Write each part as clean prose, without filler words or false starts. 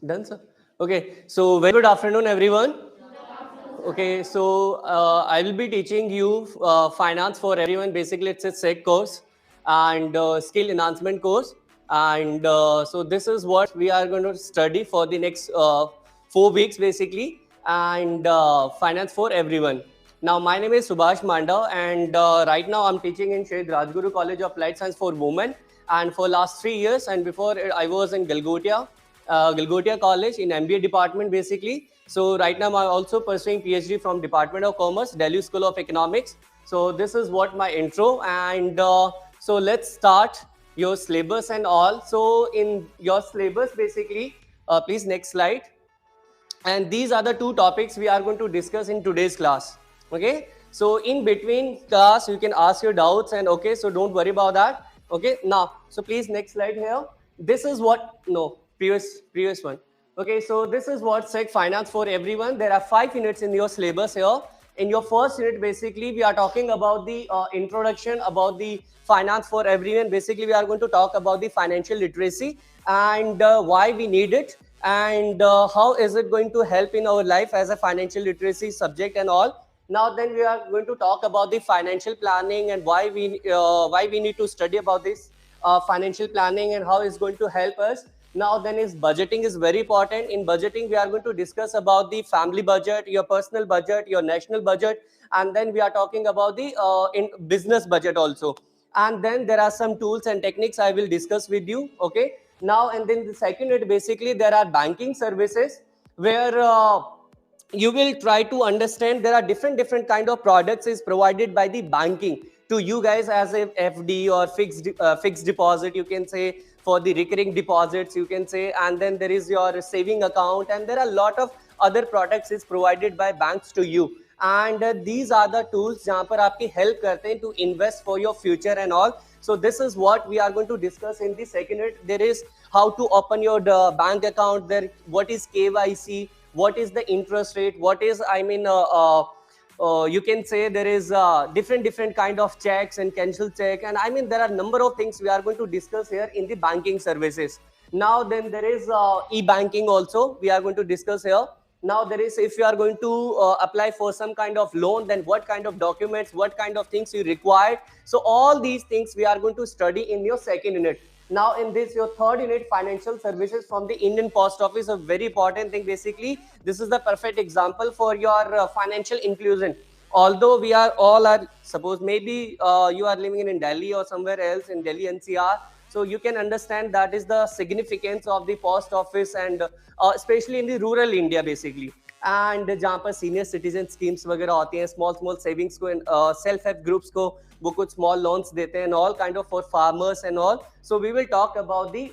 Done, sir? Okay, so very good afternoon, everyone. Okay, so I will be teaching you finance for everyone. Basically, it's a SEC course and skill enhancement course. And so this is what we are going to study for the next 4 weeks, basically, and finance for everyone. Now, my name is Subhash Manda, and right now I'm teaching in Shade Rajguru College of Applied Science for Women. And for last 3 years, and before I was in Galgotia College in MBA department basically. So right now I'm also pursuing PhD from Department of Commerce, Delhi School of Economics. So this is what my intro, and so let's start your syllabus and all. So in your syllabus basically, please next slide. And these are the two topics we are going to discuss in today's class. Okay, so in between class you can ask your doubts, and okay, so don't worry about that. Okay, now so please next slide here. This is what no previous one. Okay, so this is what SEC finance for everyone. There are 5 units in your syllabus here. In your first unit basically we are talking about the introduction about the finance for everyone. Basically we are going to talk about the financial literacy and why we need it, and how is it going to help in our life as a financial literacy subject and all. Now then we are going to talk about the financial planning and why we need to study about this financial planning and how it's going to help us. Now then is budgeting is very important. In budgeting we are going to discuss about the family budget, your personal budget, your national budget, and then we are talking about the in business budget also. And then there are some tools and techniques I will discuss with you. Okay, now and then the second unit basically there are banking services where you will try to understand there are different kind of products is provided by the banking to you guys as a FD or fixed deposit, you can say, for the recurring deposits, you can say, and then there is your saving account, and there are a lot of other products is provided by banks to you. And these are the tools जहाँ पर आपकी help करते हैं to invest for your future and all. So this is what we are going to discuss in the second unit. There is how to open your bank account. There, what is KYC, what is the interest rate, what is you can say there is different kind of checks and cancel check, and I mean there are number of things we are going to discuss here in the banking services. Now then there is e-banking also we are going to discuss here. Now there is, if you are going to apply for some kind of loan, then what kind of documents, what kind of things you require. So all these things we are going to study in your second unit. Now in this your third unit, financial services from the Indian Post Office, a very important thing. Basically this is the perfect example for your financial inclusion. Although we are all are, suppose maybe you are living in Delhi or somewhere else in Delhi NCR, so you can understand that is the significance of the post office, and especially in the rural India basically. And जहाँ पर senior citizen schemes वगैरह होती हैं, small savings को, self help groups को वो कुछ small loans देते हैं, and all kind of for farmers and all. So we will talk about the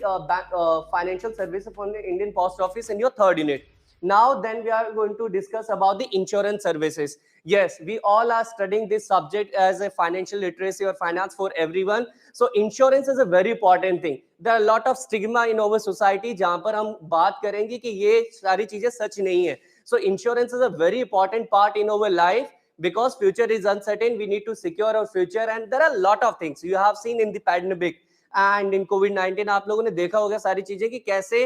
financial services from the Indian Post Office in your third unit. Now then we are going to discuss about the insurance services. Yes, we all are studying this subject as a financial literacy or finance for everyone. So insurance is a very important thing. There are a lot of stigma in our society जहाँ पर हम बात करेंगे कि ये सारी चीजें सच नहीं है. So insurance is a very important part in our life because future is uncertain. We need to secure our future, and there are a lot of things you have seen in the pandemic and in COVID-19. आप लोगों ने देखा होगा सारी चीजें कि कैसे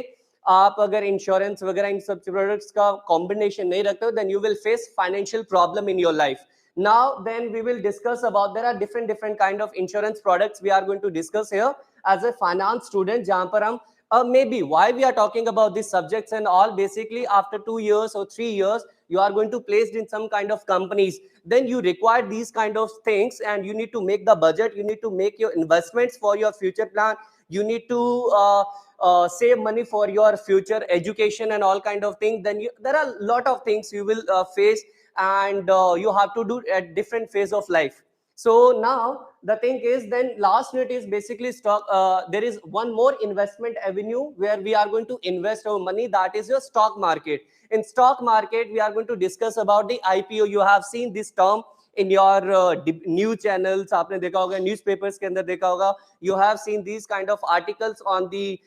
आप अगर इंश्योरेंस वगैरह इन सब प्रोडक्ट्स का कॉम्बिनेशन नहीं रखते हो, then you will face financial problem in your life. Now then we will discuss about, there are different kind of insurance products we are going to discuss here as a finance student, जहाँ पर हम maybe why we are talking about these subjects and all. Basically after 2 years or 3 years you are going to placed in some kind of companies, then you require these kind of things, and you need to make the budget, you need to make your investments for your future plan, you need to save money for your future education and all kind of things. Then there are a lot of things you will face, and you have to do at different phase of life. So now the thing is, then last unit is basically stock. There is one more investment avenue where we are going to invest our money, that is your stock market. In stock market we are going to discuss about the IPO. You have seen this term in your news channels, आपने देखा होगा, newspapers के अंदर देखा होगा. You have seen these kind of articles on the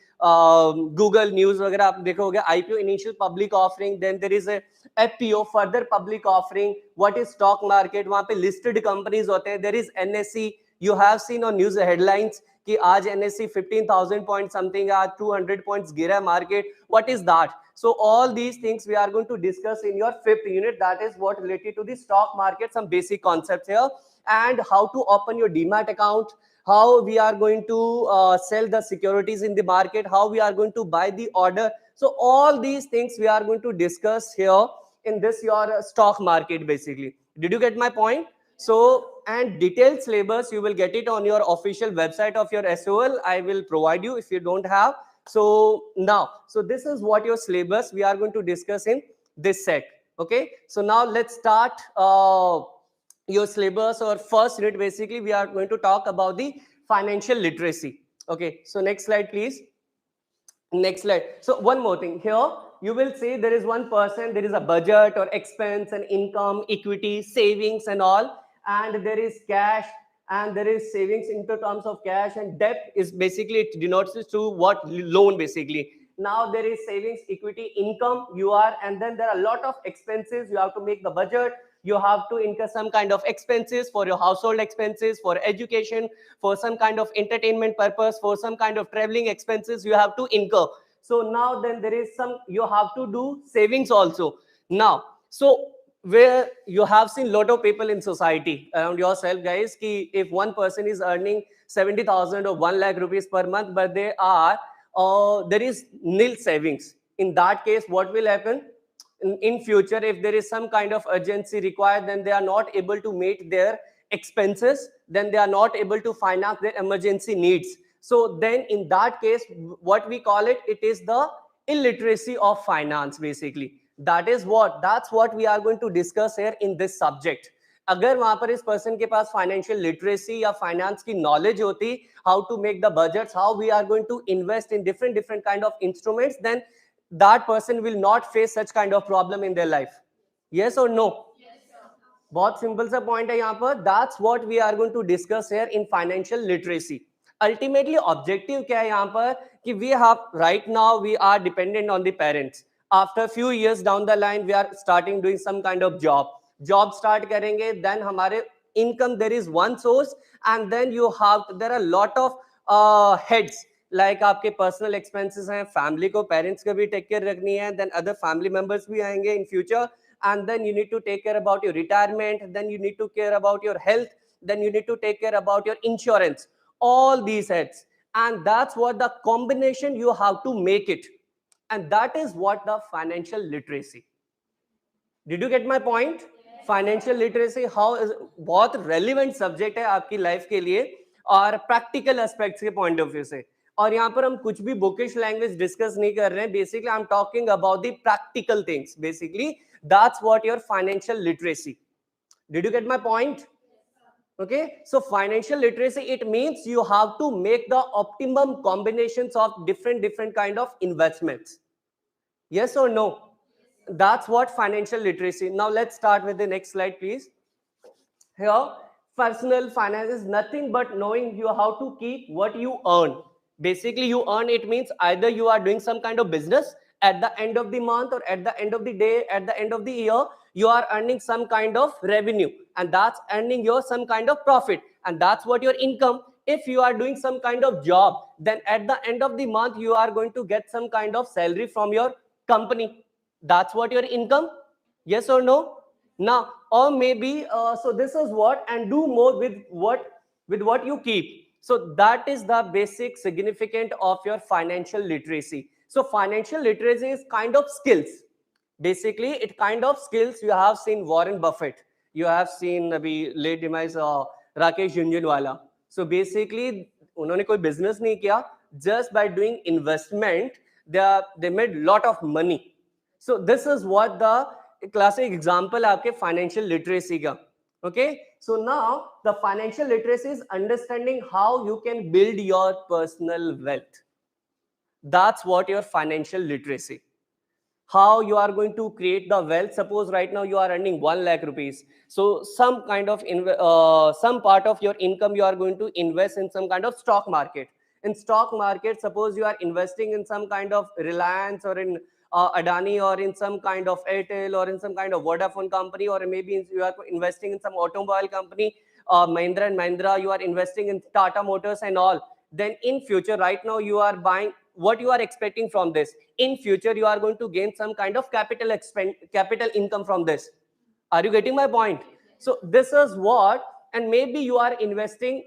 Google News वगैरह आप देखा होगा. IPO, initial public offering, then there is a FPO, further public offering. What is stock market? वहाँ पे listed companies होते हैं. There is NSE. You have seen on news headlines कि आज NSE 15,000 point something, आज 200 points गिरा है market. What is that? So all these things we are going to discuss in your 5th unit. That is what related to the stock market, some basic concepts here, and how to open your demat account, how we are going to sell the securities in the market, how we are going to buy the order. So all these things we are going to discuss here in this your stock market basically. Did you get my point? So, and detailed syllabus you will get it on your official website of your SOL. I will provide you if you don't have. So now, so this is what your syllabus we are going to discuss in this set. Okay, so now let's start your syllabus or first unit. Basically we are going to talk about the financial literacy. Okay, so next slide please. Next slide. So one more thing here, you will see there is one person, there is a budget or expense and income, equity, savings and all, and there is cash, and there is savings into terms of cash, and debt is basically it denotes to what loan basically. Now there is savings, equity, income you are, and then there are a lot of expenses. You have to make the budget, you have to incur some kind of expenses for your household expenses, for education, for some kind of entertainment purpose, for some kind of traveling expenses you have to incur. So now then there is some, you have to do savings also. Now, so where you have seen lot of people in society around yourself guys, ki if one person is earning 70,000 or 1 lakh rupees per month, but they are there is nil savings. In that case, what will happen? In future, if there is some kind of urgency required, then they are not able to meet their expenses, then they are not able to finance their emergency needs. So then in that case, what we call it, it is the illiteracy of finance basically. That's what we are going to discuss here in this subject. अगर वहां पर इस person के पास financial literacy या finance की knowledge होती, how to make the budgets, how we are going to invest in different kind of instruments, then that person will not face such kind of problem in their life. Yes or no? Yes, sir. बहुत simple सा point है यहाँ पर. That's what we are going to discuss here in financial literacy. Ultimately objective क्या है यहाँ पर कि we have right now we are dependent on the parents. After few years down the line we are starting doing some kind of job start करेंगे, then हमारे income there is one source, and then you have there are lot of heads, like आपके personal expenses हैं, family को parents का भी take care रखनी है, then other family members भी आएंगे in future, and then you need to take care about your retirement, then you need to care about your health, then you need to take care about your insurance, all these heads, and that's what the combination you have to make it, and that is what the financial literacy. Did you get my point? Financial literacy how बहुत relevant subject है आपकी life के लिए और practical aspects के point of view से. और यहाँ पर हम कुछ भी बुकिश लैंग्वेज डिस्कस नहीं कर रहे हैं. Basically I am talking about the practical things. Basically that's what your financial literacy. Did you get my point? Okay, so financial literacy, it means you have to make the optimum combinations of different kind of investments. Yes or no? That's what financial literacy. Now let's start with the next slide please. Here, personal finance is nothing but knowing you how to keep what you earn. Basically you earn, it means either you are doing some kind of business at the end of the month or at the end of the day, at the end of the year, you are earning some kind of revenue, and that's earning your some kind of profit, and that's what your income. If you are doing some kind of job, then at the end of the month you are going to get some kind of salary from your company. That's what your income. Yes or no? Now, or maybe so this is what, and do more with what you keep. So that is the basic significance of your financial literacy. So financial literacy is kind of skills. Basically it kind of skills. You have seen Warren Buffett, you have seen abhi late demise Rakesh Jhunjhunwala. So basically उन्होंने कोई business नहीं किया, just by doing investment they made lot of money. So this is what the classic example आपके financial literacy का. Okay, so now the financial literacy is understanding how you can build your personal wealth. That's what your financial literacy. How you are going to create the wealth. Suppose right now you are earning 1 lakh rupees. So some kind of some part of your income you are going to invest in some kind of stock market. In stock market, suppose you are investing in some kind of Reliance or in Adani or in some kind of Airtel or in some kind of Vodafone company, or maybe you are investing in some automobile company, Mahindra and Mahindra, you are investing in Tata Motors and all. then in future, right now you are buying, what you are expecting from this? In future you are going to gain some kind of capital income from this. Are you getting my point? So this is what, and maybe you are investing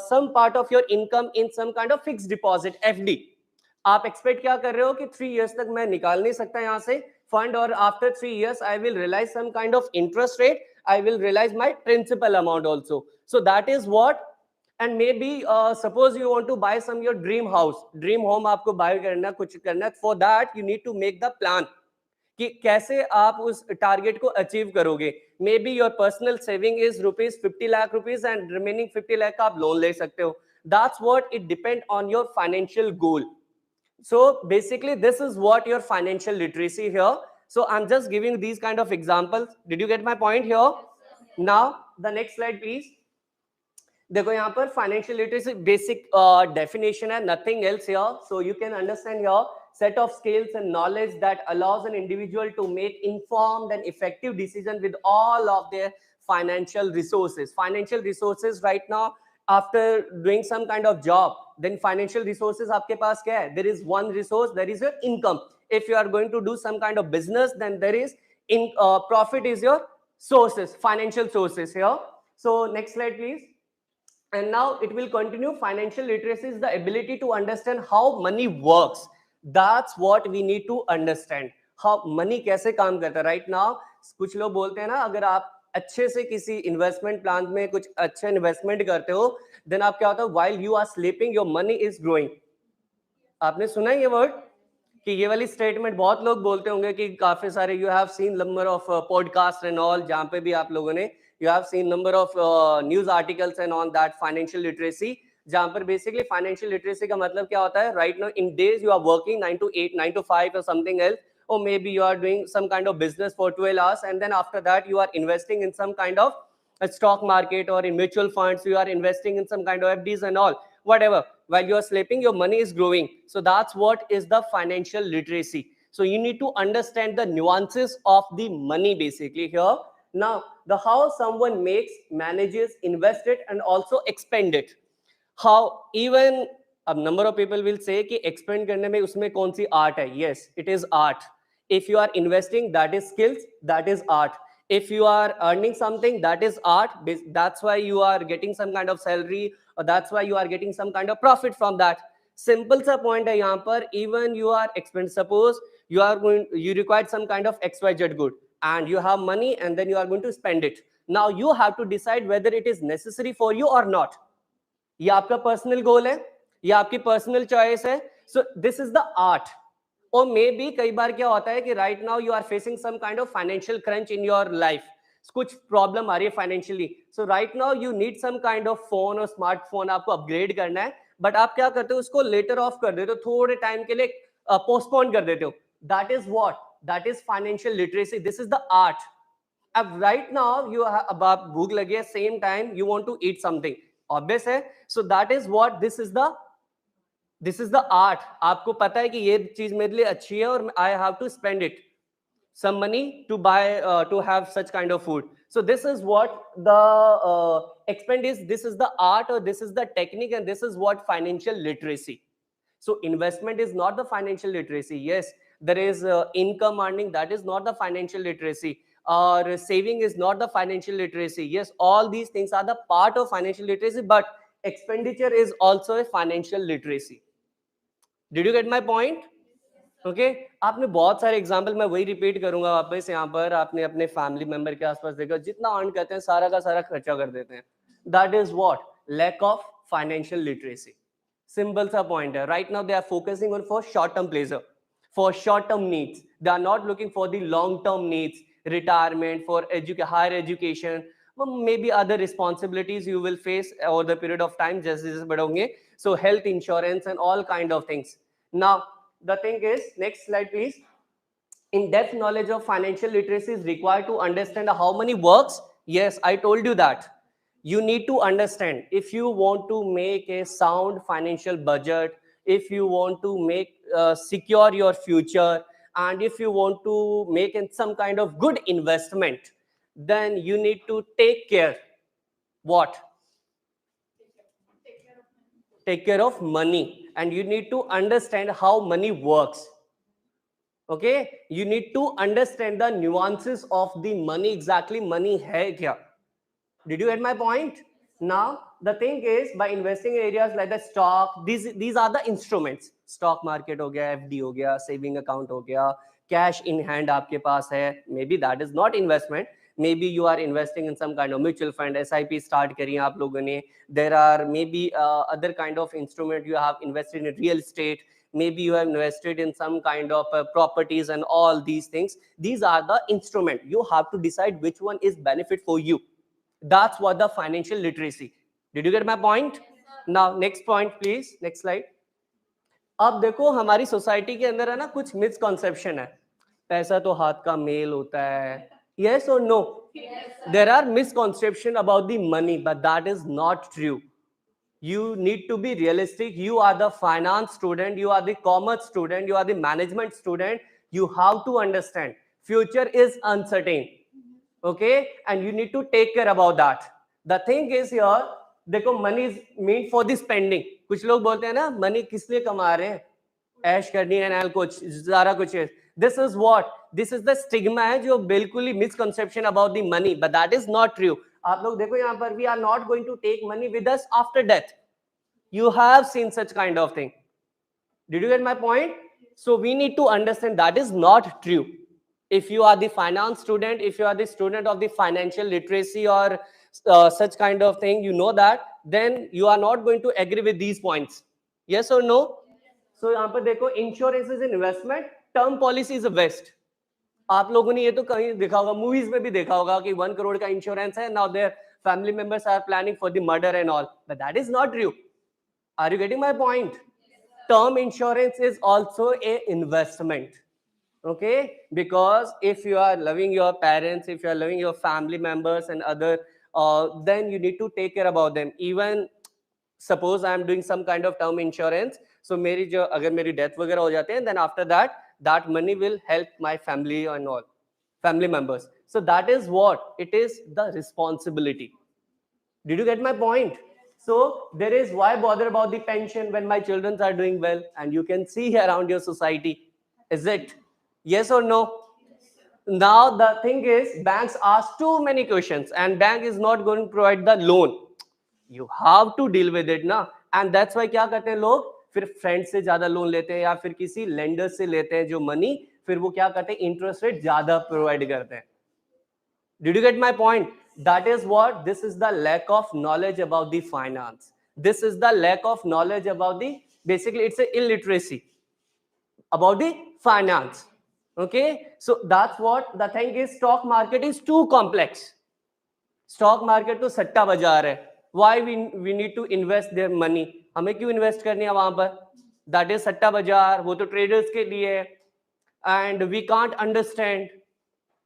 some part of your income in some kind of fixed deposit, FD. आप expect क्या कर रहे हो कि 3 years तक मैं निकाल नहीं सकता यहाँ से फंड, और after 3 years I will realize some kind of interest rate, I will realize my principal amount also. So that is what. And maybe suppose you want to buy some your dream house, dream home आपको buy करना, कुछ करना, for that you need to make the plan कि कैसे आप उस target को achieve करोगे. May be your personal saving is ₹50 lakh and remaining 50 lakh का आप लोन ले सकते हो. That's what it depend on your financial goal. So basically this is what your financial literacy here. So I'm just giving these kind of examples. Did you get my point here? Now the next slide please. देखो यहाँ पर financial literacy basic definition है, nothing else here. So you can understand here set of skills and knowledge that allows an individual to make informed and effective decision with all of their financial resources. Financial resources right now, after doing some kind of job, then financial resources आपके पास क्या है? There is one resource, there is your income. If you are going to do some kind of business, then there is profit is your sources, financial sources here. So next slide please. And now it will continue. Financial literacy is the ability to understand how money works. That's what we need to understand. How money कैसे काम करता है. Right now कुछ लोग बोलते हैं ना, अगर आप अच्छे से किसी इन्वेस्टमेंट प्लान में कुछ अच्छा इन्वेस्टमेंट करते हो, देन आप क्या होता है, while you are sleeping your money is growing. आपने सुना है ये वर्ड कि ये वाली स्टेटमेंट बहुत लोग बोलते होंगे कि काफी सारे you have seen number of podcast and all, जहां पे भी आप लोगों ने you have seen number of news articles and on that financial literacy, जहां पर basically financial literacy का मतलब क्या होता है. Right now in days you are working 9 to 8, 9 to 5 or something else, or maybe you are doing some kind of business for 12 hours and then after that you are investing in some kind of a stock market or in mutual funds, you are investing in some kind of FDs and all, whatever. While you are sleeping your money is growing. So that's what is the financial literacy. So you need to understand the nuances of the money basically here. Now the how someone makes, manages, invest it and also expend it. How even a number of people will say कि expend करने में उसमें कौन सी art है. Yes, it is art. If you are investing, that is skills, that is art. If you are earning something, that is art. That's why you are getting some kind of salary, or that's why you are getting some kind of profit from that. Simple सा point है यहाँ पर. Even you are expend, suppose you require some kind of XYZ good and you have money and then you are going to spend it. Now you have to decide whether it is necessary for you or not. ये आपका personal goal है, ये आपकी personal choice है. So this is the art. और maybe कई बार क्या होता है कि right now you are facing some kind of financial crunch in your life, कुछ प्रॉब्लम आ रही है financially. So right now you need some kind of phone और स्मार्टफोन आपको अपग्रेड करना है, बट आप क्या करते हो, उसको लेटर ऑफ कर देते हो, थोड़े टाइम के लिए पोस्टपोन कर देते हो. That is what, that is financial literacy. This is the art. Right now you have अब भूख लगी है, same time you want to eat something, obvious है. So that is what this is the art. आपको पता है कि ये चीज मेरे लिए अच्छी है और I have to spend it some money to buy to have such kind of food. So this is what the expend is. This is the art or this is the technique and this is what financial literacy. So investment is not the financial literacy. Yes, there is income earning, that is not the financial literacy. Or saving is not the financial literacy. Yes, all these things are the part of financial literacy, but expenditure is also a financial literacy. Did you get my point? Okay, आपने बहुत सारे example, मैं वही repeat करूंगा वापस यहाँ पर. आपने अपने फैमिली मेंबर के आसपास देखा, जितना अर्न करते हैं सारा का सारा खर्चा कर देते हैं. That is what, lack of financial literacy. Simple सा पॉइंट है. Right now they are focusing on for short term pleasure, for short term needs. They are not looking for the long term needs, retirement, for higher education, maybe other responsibilities you will face over the period of time जैसे जैसे बढ़ोगे. So health insurance and all kind of things. Now the thing is, next slide please. In-depth knowledge of financial literacy is required to understand how money works. Yes, I told you that. You need to understand, if you want to make a sound financial budget, if you want to make secure your future, and if you want to make some kind of good investment, then you need to take care. What? take care of money, and you need to understand how money works. Okay, you need to understand the nuances of the money. Exactly money hai kya? Did you get my point? Now the thing is, by investing in areas like the stock, these are the instruments. Stock market हो गया, FD हो गया, saving account हो गया, cash in hand आपके पास है. Maybe that is not investment. Maybe you are investing in some kind of mutual fund, SIP start करिए आप लोगों ने. There are maybe other kind of instrument. You have invested in real estate. Maybe you have invested in some kind of properties and all these things. These are the instrument. You have to decide which one is benefit for you. That's what the financial literacy. Did you get my point? Now next point please, next slide. अब देखो हमारी society के अंदर है ना कुछ misconception है. पैसा तो हाथ का मेल होता है. Yes or no? Yes, there are misconception about the money, but that is not true. You need to be realistic. You are the finance student, you are the commerce student, you are the management student. You have to understand future is uncertain. Okay, and you need to take care about that. The thing is here, देखो money is meant for the spending. कुछ लोग बोलते हैं ना money किस लिए कमा रहे हैं, ऐश करनी है ना, कुछ सारा कुछ है. This is what, this is the stigma है जो बिल्कुल ही misconception about the money, but that is not true. आप लोग देखो यहाँ पर, we are not going to take money with us after death. You have seen such kind of thing. Did you get my point? So we need to understand that is not true. If you are the finance student, if you are the student of the financial literacy or such kind of thing, you know that, then you are not going to agree with these points. Yes or no? So यहाँ पर देखो, insurance is an investment, term policy is a waste. आप लोगों ने ये तो कहीं देखा होगा, मूवीज में भी देखा होगा कि 1 crore का इंश्योरेंस है, now their family members are planning for the murder and all, but that is not true. Are you getting my point? Term insurance is also a investment. Okay, because if you are loving your parents, if you are loving your family members and other, then you need to take care about them. Even suppose I am doing some kind of term insurance, so मेरी जो अगर मेरी death वगैरह हो जाते हैं, then after that, that money will help my family and all family members. So that is what it is, the responsibility. Did you get my point? So there is, why bother about the pension when my children are doing well? And you can see around your society, is it? Yes or no? Now the thing is, banks ask too many questions and bank is not going to provide the loan. You have to deal with it ना. And that's why क्या करते हैं लोग, फिर friend से ज्यादा loan लेते हैं या फिर किसी लेंडर से लेते हैं जो मनी, फिर वो क्या करते हैं, इंटरेस्ट रेट ज्यादा प्रोवाइड करते हैं. Did you get my point? That is what, this is the lack of knowledge about the finance. This is the lack of knowledge about the, basically it's a illiteracy about the finance. Okay, so that's what the thing is. Stock market is too complex. Stock market तो सट्टा बाजार है. Why we need to invest their money? हमें क्यों invest करनी है वहां पर? That is सट्टा बाजार, वो तो ट्रेडर्स के लिए है. And we can't understand.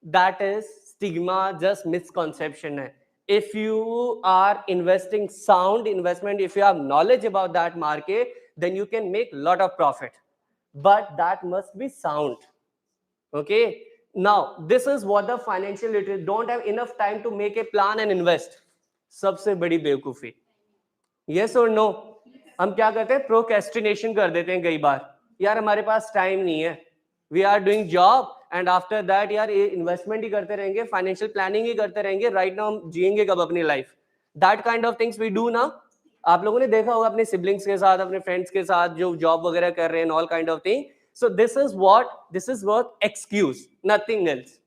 That is stigma, just misconception hai. If you are investing sound investment, if you have knowledge about that market, then you can make lot of profit, but that must be sound. Okay, now this is what the financial literacy, don't have enough time to make a plan and invest. सबसे बड़ी बेवकूफी. Yes or no? हम क्या करते हैं, procrastination कर देते हैं कई बार. यार हमारे पास टाइम नहीं है, we are doing job and after that यार इन्वेस्टमेंट ही करते रहेंगे, फाइनेंशियल प्लानिंग ही करते रहेंगे, राइट नाउ हम जिएंगे कब अपनी life. That kind of things we do ना. आप लोगों ने देखा होगा अपने सिबलिंग्स के साथ, अपने फ्रेंड्स के साथ जो जॉब वगैरह कर रहे हैं, all kind of thing. So this is what excuse, nothing else.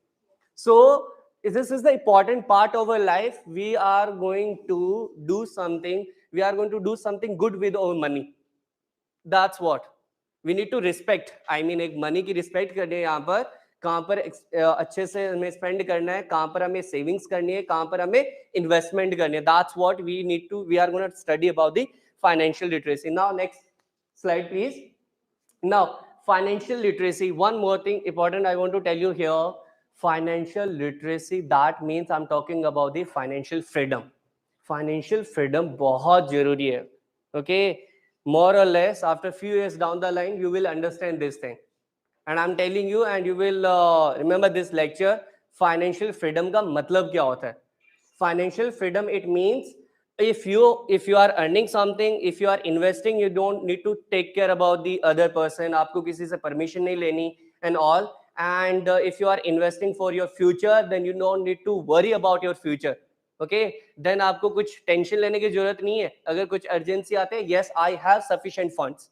So this is the important part of our life. We are going to do something, we are going to do something good with our money. That's what we need to respect. I mean, एक money की respect करनी है यहाँ पर, कहाँ पर अच्छे से हमें स्पेंड करना है, कहाँ पर हमें सेविंग्स करनी है, कहाँ पर हमें इन्वेस्टमेंट करनी है. That's what we need to, we are going to study about the financial literacy. Now next slide please. Now financial literacy, one more thing important I want to tell you here. Financial literacy, that means I'm talking about the financial freedom. Financial freedom बहुत जरूरी है. Okay, more or less after few years down the line you will understand this thing, and I'm telling you, and you will remember this lecture. Financial freedom का मतलब क्या होता है? Financial freedom, it means if you are earning something, if you are investing, you don't need to take care about the other person. आपको किसी से permission नहीं लेनी and all. And if you are investing for your future, then you don't need to worry about your future. Okay, then आपको कुछ tension लेने की जरूरत नहीं है. अगर कुछ urgency आते हैं, yes, I have sufficient funds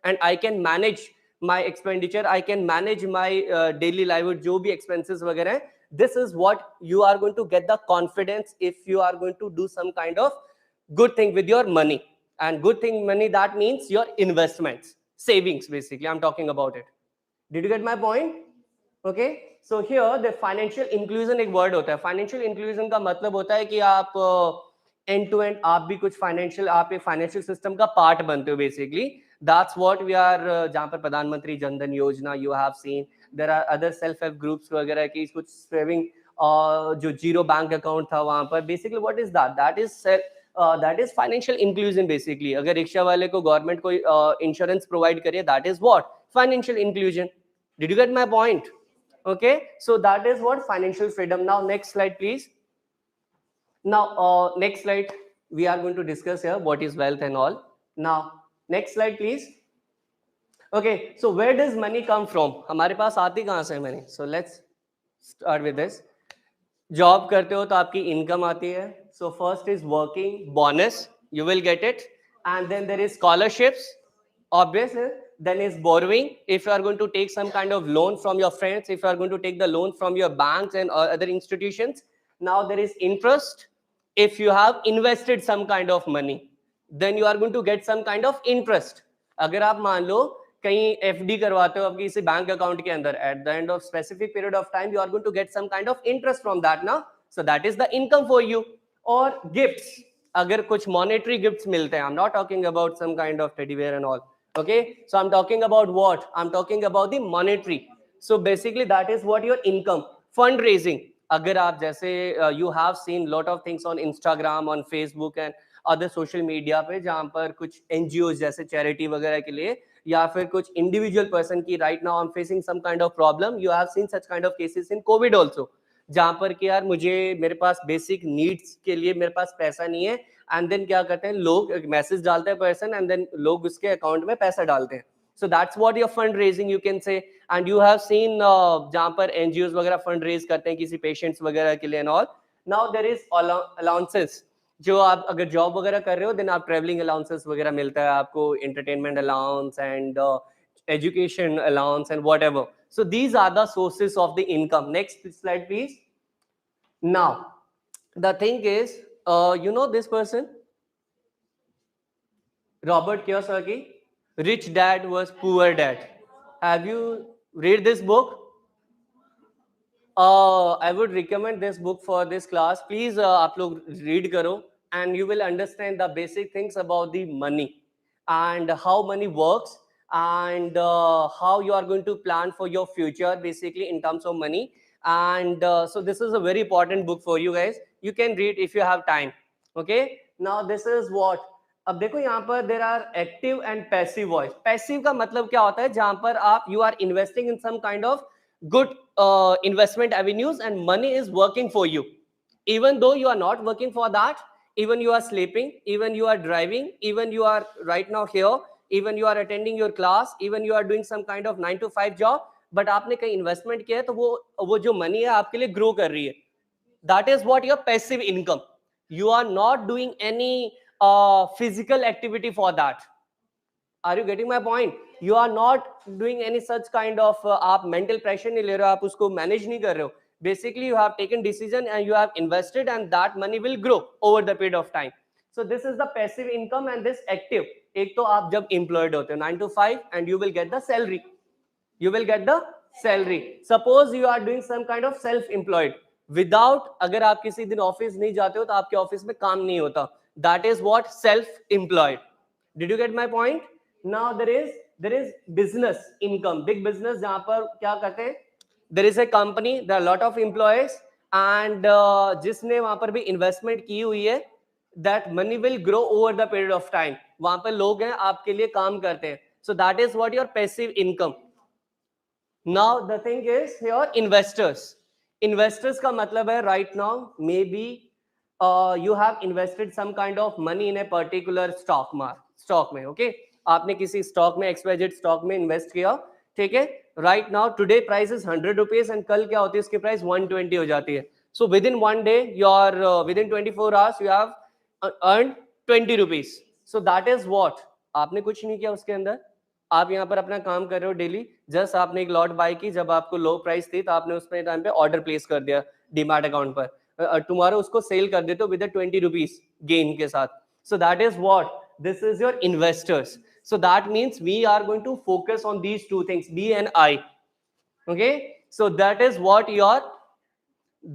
and I can manage my expenditure, I can manage my daily livelihood, जो भी expenses वगैरह हैं. This is what you are going to get the confidence if you are going to do some kind of good thing with your money. And good thing money, that means your investments, savings, basically I'm talking about it. Did you get my point? Okay, so here the financial inclusion एक word होता है. Financial inclusion का मतलब होता है कि आप end to end आप भी कुछ financial, आप एक financial system का part बनते हो basically. That's what we are जहाँ पर प्रधानमंत्री जनधन योजना you have seen. There are other self help groups वगैरह की कुछ saving जो जीरो बैंक अकाउंट था वहाँ पर. Basically what is that? That is financial inclusion basically. अगर रिक्शा वाले को गवर्नमेंट कोई इंश्योरेंस प्रोवाइड करे, that is what financial inclusion. Did you get my point? Okay, so that is what financial freedom. Now next slide please. Now next slide we are going to discuss here what is wealth and all. Now next slide please. Okay, so where does money come from? हमारे पास आती कहाँ से money? So let's start with this. Job करते हो तो आपकी income आती है. So first is working bonus, you will get it. And then there is scholarships, obviously. Then is borrowing, if you are going to take some kind of loan from your friends, if you are going to take the loan from your banks and other institutions. Now there is interest, if you have invested some kind of money, then you are going to get some kind of interest. अगर आप मान लो कहीं FD करवाते हो आपकी किसी bank account के अंदर, at the end of specific period of time you are going to get some kind of interest from that ना. So that is the income for you. और गिफ्ट्स, अगर कुछ मॉनेटरी गिफ्ट्स मिलते हैं, I am not talking about some kind of teddy bear and all. Okay, so I'm talking about what? I'm talking about the monetary. So basically that is what your income. Fundraising, अगर आप जैसे you have seen lot of things on Instagram, on Facebook and other social media पे, जहाँ पर कुछ NGOs जैसे charity वगैरह के लिए, या फिर कुछ individual person की right now I'm facing some kind of problem. You have seen such kind of cases in COVID also, जहाँ पर कि यार मुझे मेरे पास बेसिक नीड्स के लिए मेरे पास पैसा नहीं है. एंड देन क्या करते हैं लोग, मैसेज डालते हैं पर्सन एंड देन लोग उसके अकाउंट में पैसा डालते हैं. So that's what your fund raising you can से. एंड यू हैव सीन जहां पर एनजीओज वगैरह फंड रेज करते हैं किसी पेशेंट्स वगैरह के लिए and all. Now there is allowances, जो आप अगर जॉब वगैरह कर रहे हो देन आप ट्रैवलिंग अलाउंसेस वगैरह मिलता है आपको, entertainment allowance and education allowance and whatever. So these are the sources of the income. Next slide please. Now the thing is, you know this person, Robert Kiyosaki, Rich Dad was Poor Dad. Have you read this book? I would recommend this book for this class. Please आप लोग read करो and you will understand the basic things about the money and how money works and how you are going to plan for your future basically in terms of money. And so this is a very important book for you guys. You can read if you have time. Okay, now this is what. अब देखो यहाँ पर there are active and passive voice. Passive का मतलब क्या होता है? जहाँ पर आप you are investing in some kind of good investment avenues and money is working for you, even though you are not working for that. Even you are sleeping, even you are driving, even you are right now here, even you are attending your class, even you are doing some kind of 9 to 5 job, but आपने कहीं investment किया है तो वो जो money है आपके लिए ग्रो कर रही है. That is what your passive income. You are not doing any physical activity for that. Are you getting my point? You are not doing any such kind of, आप मेंटल प्रेशर नहीं ले रहे हो, आप उसको मैनेज नहीं कर रहे हो. Basically you have taken decision and you have invested and that money will grow over the period of time. So this is the passive income and this active. एक तो आप जब एम्प्लॉयड होते हो 9 to 5 and you will get the salary. You will get the salary. Suppose you are doing some kind of self-employed without, अगर आप किसी दिन ऑफिस नहीं जाते हो तो आपके ऑफिस में काम नहीं होता. That is what self-employed. Did you get my point? Now there is business income, big business, जहाँ पर क्या करते हैं? There is a company, there are a lot of employees and जिसने वहाँ पर भी इन्वेस्टमेंट की हुई है, that money will grow over the period of time. वहाँ पर लोग हैं आपके लिए काम करते हैं. So that is what your passive income. Now the thing is here investors. Investors का मतलब है right now maybe you have invested some kind of money in a particular stock में, okay? आपने किसी stock में XYZ stock में invest किया, ठीक है? Right now today price is 100 rupees and कल क्या होती है उसकी price 120 हो जाती है. So within one day, within 24 hours, you have earned 20 rupees. So that is what? आपने कुछ नहीं किया उसके अंदर. आप यहाँ पर अपना काम कर रहे हो डेली. जस्ट आपने एक लॉट बाय की, जब आपको लो प्राइस थी तो आपने उसमें टाइम पे ऑर्डर प्लेस कर दिया डीमैट अकाउंट पर. टुमारो उसको सेल कर देते हो विद 20 रुपीज गेन के साथ. सो that is what, this is your investors. So that means we are going to focus on these two things, D and I. Okay, so that is what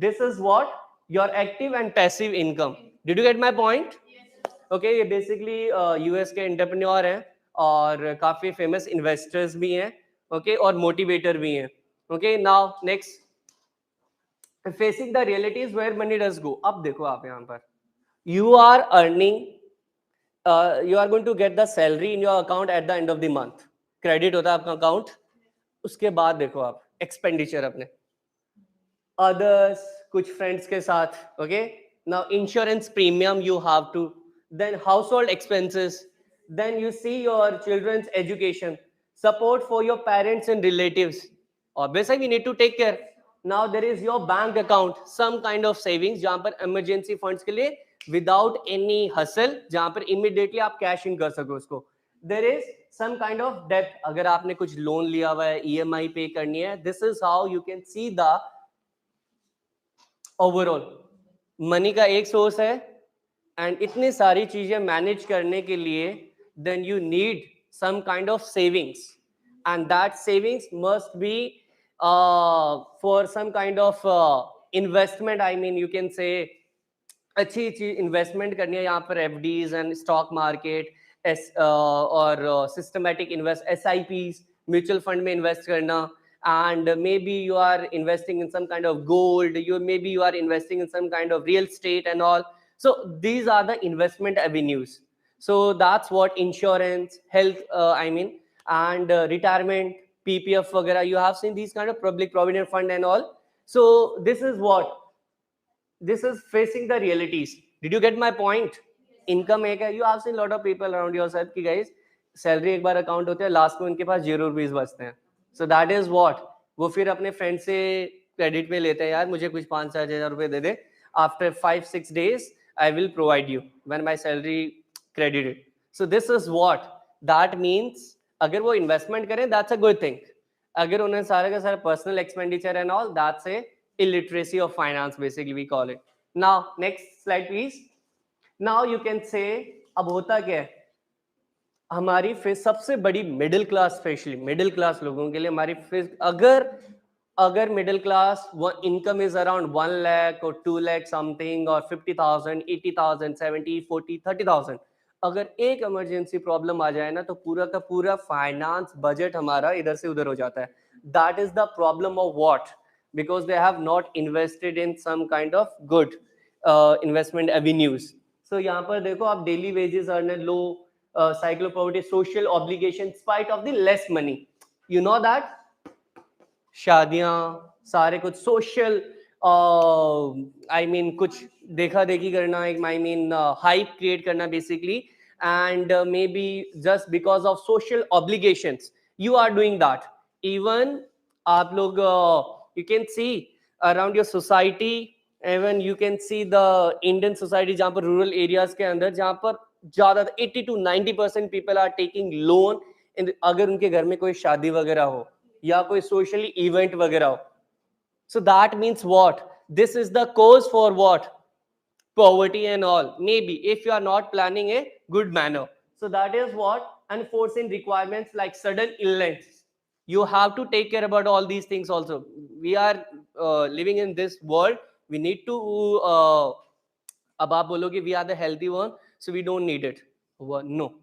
this is what your active and passive income. Did you get my point? Okay, ये basically US के entrepreneur हैं और काफी famous investors भी हैं, okay, और motivator भी हैं. Okay, now next, facing the realities where money does go. अब देखो आप यहाँ पर, you are earning, you are going to get the salary in your account at the end of the month. Credit होता है आपका account. उसके बाद देखो आप expenditure अपने others, कुछ friends के साथ, okay? Now insurance premium you have to, then household expenses, then you see your children's education, support for your parents and relatives. Obviously we need to take care. Now there is your bank account, some kind of savings जहाँ पर emergency funds के लिए without any hustle, जहाँ पर immediately आप cash in कर सको उसको. There is some kind of debt, अगर आपने कुछ loan लिया हुआ है, EMI pay करनी है, this is how you can see the overall money का एक source है, and इतनी सारी चीजें manage करने के लिए then you need some kind of savings, and that savings must be for some kind of investment. I mean you can say अच्छी चीज इन्वेस्टमेंट करनी है यहाँ पर, FDs and stock market, और systematic invest, SIPs, mutual fund में invest करना, and maybe you are investing in some kind of gold, maybe you are investing in some kind of real estate and all. So these are the investment avenues. So that's what insurance, health, I mean, and retirement, PPF वगैरह, you have seen these kind of public provident fund and all. So this is what, this is facing the realities. Did you get my point? Income एक है, you have seen lot of people around yourself कि guys salary एक बार account होते हैं, last में उनके पास 0 rupees बचते हैं. सो दैट इज व्हाट, वो फिर अपने फ्रेंड से क्रेडिट में लेते हैं, यार मुझे कुछ 5-7 हजार रुपए दे दे, after 5-6 days I will provide you when my salary credited. So this is what, that means अगर वो इन्वेस्टमेंट करें दैट्स अ गुड थिंग. अगर उन्हें सारे का सारा personal expenditure and all, that's a illiteracy of finance basically we call it. Now next slide please. Now you can say, अब होता क्या है, हमारी फीस सबसे बड़ी middle class, specially middle class लोगों के लिए हमारी फीस, अगर middle class income is around 1 lakh और 2 लाख समथिंग और 50,000, 80,000, 70, 40, 30,000, अगर एक इमरजेंसी प्रॉब्लम आ जाए ना तो पूरा का पूरा फाइनेंस बजट हमारा इधर से उधर हो जाता है. That is the problem of what, because they have not invested in some kind of good investment avenues. So यहाँ पर देखो आप daily wages earner, low cycle of poverty, social obligation, spite of the less money. You know that शादियाँ सारे कुछ social I mean कुछ देखा देखी करना, I mean hype create करना basically, and maybe just because of social obligations you are doing that. Even आप लोग you can see around your society, even you can see the Indian society जहाँ पर rural areas के अंदर, जहाँ पर ज़्यादा 80 to 90% people are taking loan अगर उनके घर में कोई शादी वगैरह हो या कोई social event वगैरह हो. So that means what, this is the cause for what, poverty and all, maybe if you are not planning a good manner. So that is what, unforeseen requirements like sudden illness, you have to take care about all these things also. We are living in this world, we need to अब आप बोलोगे we are the healthy one so we don't need it. No,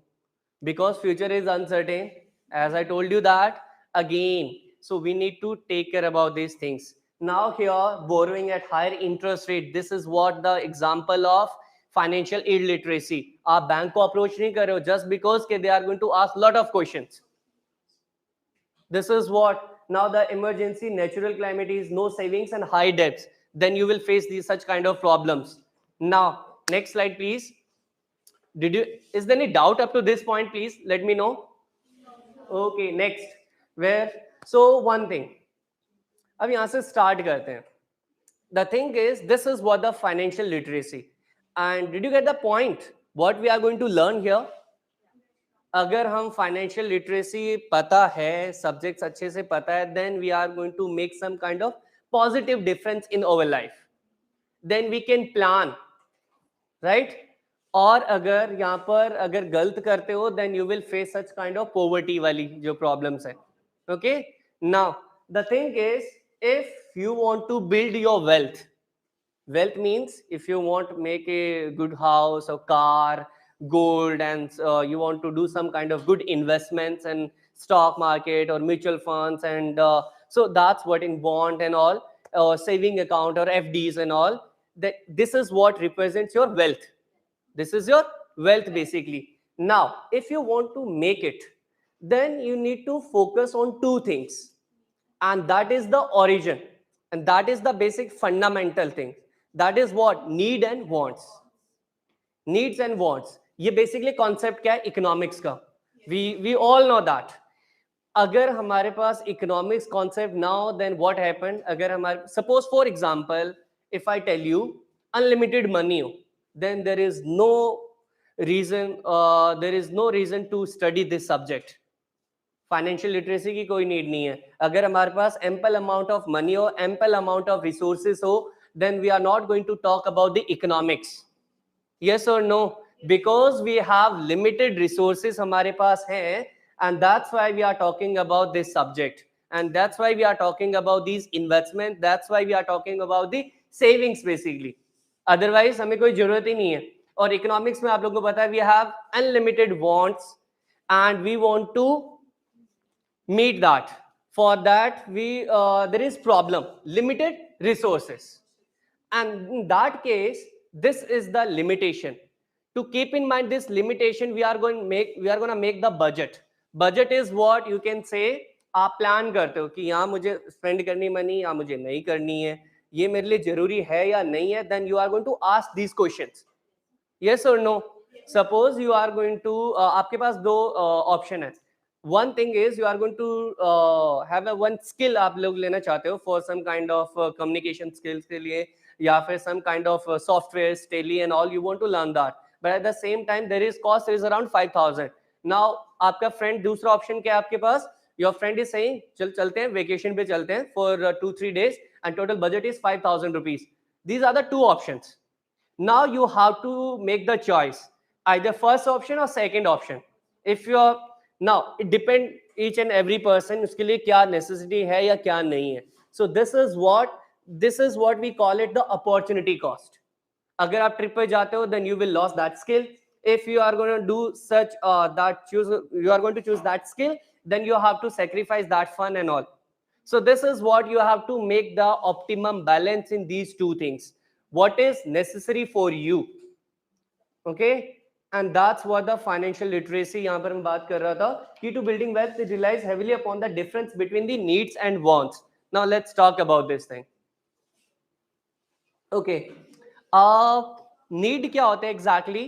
because future is uncertain, as I told you that again. So we need to take care about these things. Now here, borrowing at higher interest rate, this is what the example of financial illiteracy. आप bank को approach नहीं कर रहे हो just because they are going to ask lot of questions. This is what, now the emergency natural calamities, no savings and high debts, then you will face these such kind of problems. Now, next slide, please. Is there any doubt up to this point? Please let me know. Okay, next. Where? So one thing. अब यहाँ से start करते हैं. The thing is, this is what the financial literacy. And did you get the point? What we are going to learn here? अगर हम financial literacy पता है, subjects अच्छे से पता है, then we are going to make some kind of positive difference in our life. Then we can plan, right? और अगर यहाँ पर अगर गलत करते हो, then you will face such kind of poverty वाली जो problems है. Okay? Now, the thing is, if you want to build your wealth means if you want to make a good house or car, gold, and you want to do some kind of good investments and stock market or mutual funds, and so that's what in bond and all, saving account or FDs and all, that this is what represents your wealth. This is your wealth basically. Now, if you want to make it, then you need to focus on two things, and that is the origin, and that is the basic fundamental thing. That is what need and wants. Needs and wants. ये basically concept क्या है economics का. We all know that. अगर हमारे पास economics concept now, then what happened? अगर हमारे suppose for example, if I tell you unlimited money हो, then there is no reason to study this subject. Financial literacy की कोई need नहीं है. अगर हमारे पास एम्पल अमाउंट ऑफ मनी हो, एम्पल अमाउंट ऑफ रिसोर्सेस हो, then we are not going to talk about the economics. Yes or no? Because we have limited resources हमारे पास हैं, and that's why we are talking about this subject, and that's why we are talking about these investments, that's why we are talking about the savings basically. Otherwise हमें कोई जरूरत ही नहीं है. और economics में आप लोगों को पता है, we have unlimited wants and we want to meet that. For that there is problem, limited resources, and in that case this is the limitation. To keep in mind this limitation, we are going to make the budget. Budget is what you can say, आप plan करते हो कि यहाँ मुझे spend करनी money या मुझे नहीं करनी है, ये मेरे लिए जरूरी है या नहीं है. then you are going to ask these questions. Yes or no? Suppose you are going to आपके पास दो ऑप्शन है. One thing is you are going to have a one skill आप लोग लेना चाहते हो for some kind of communication skills के लिए, या फिर some kind of software, tele and all, you want to learn that, but at the same time there is cost is around 5,000. Now आपका friend दूसरा option क्या है आपके पास? Your friend is saying चलते हैं vacation पे चलते हैं for 2-3 days and total budget is 5,000 rupees. These are the two options. Now you have to make the choice, either first option or second option. If you are now, it depend each and every person उसके लिए क्या necessity है या क्या नहीं है. So this is what we call it the opportunity cost. अगर आप ट्रिप पे जाते हो, then you will lose that skill. If you are going to do such you are going to choose that skill, then you have to sacrifice that fun and all. So this is what you have to make the optimum balance in these two things. What is necessary for you? Okay? And that's what the financial literacy यहाँ पर मैं बात कर रहा था. Key to building wealth, it relies heavily upon the difference between the needs and wants. Now let's talk about this thing. Okay. Need क्या होता है exactly?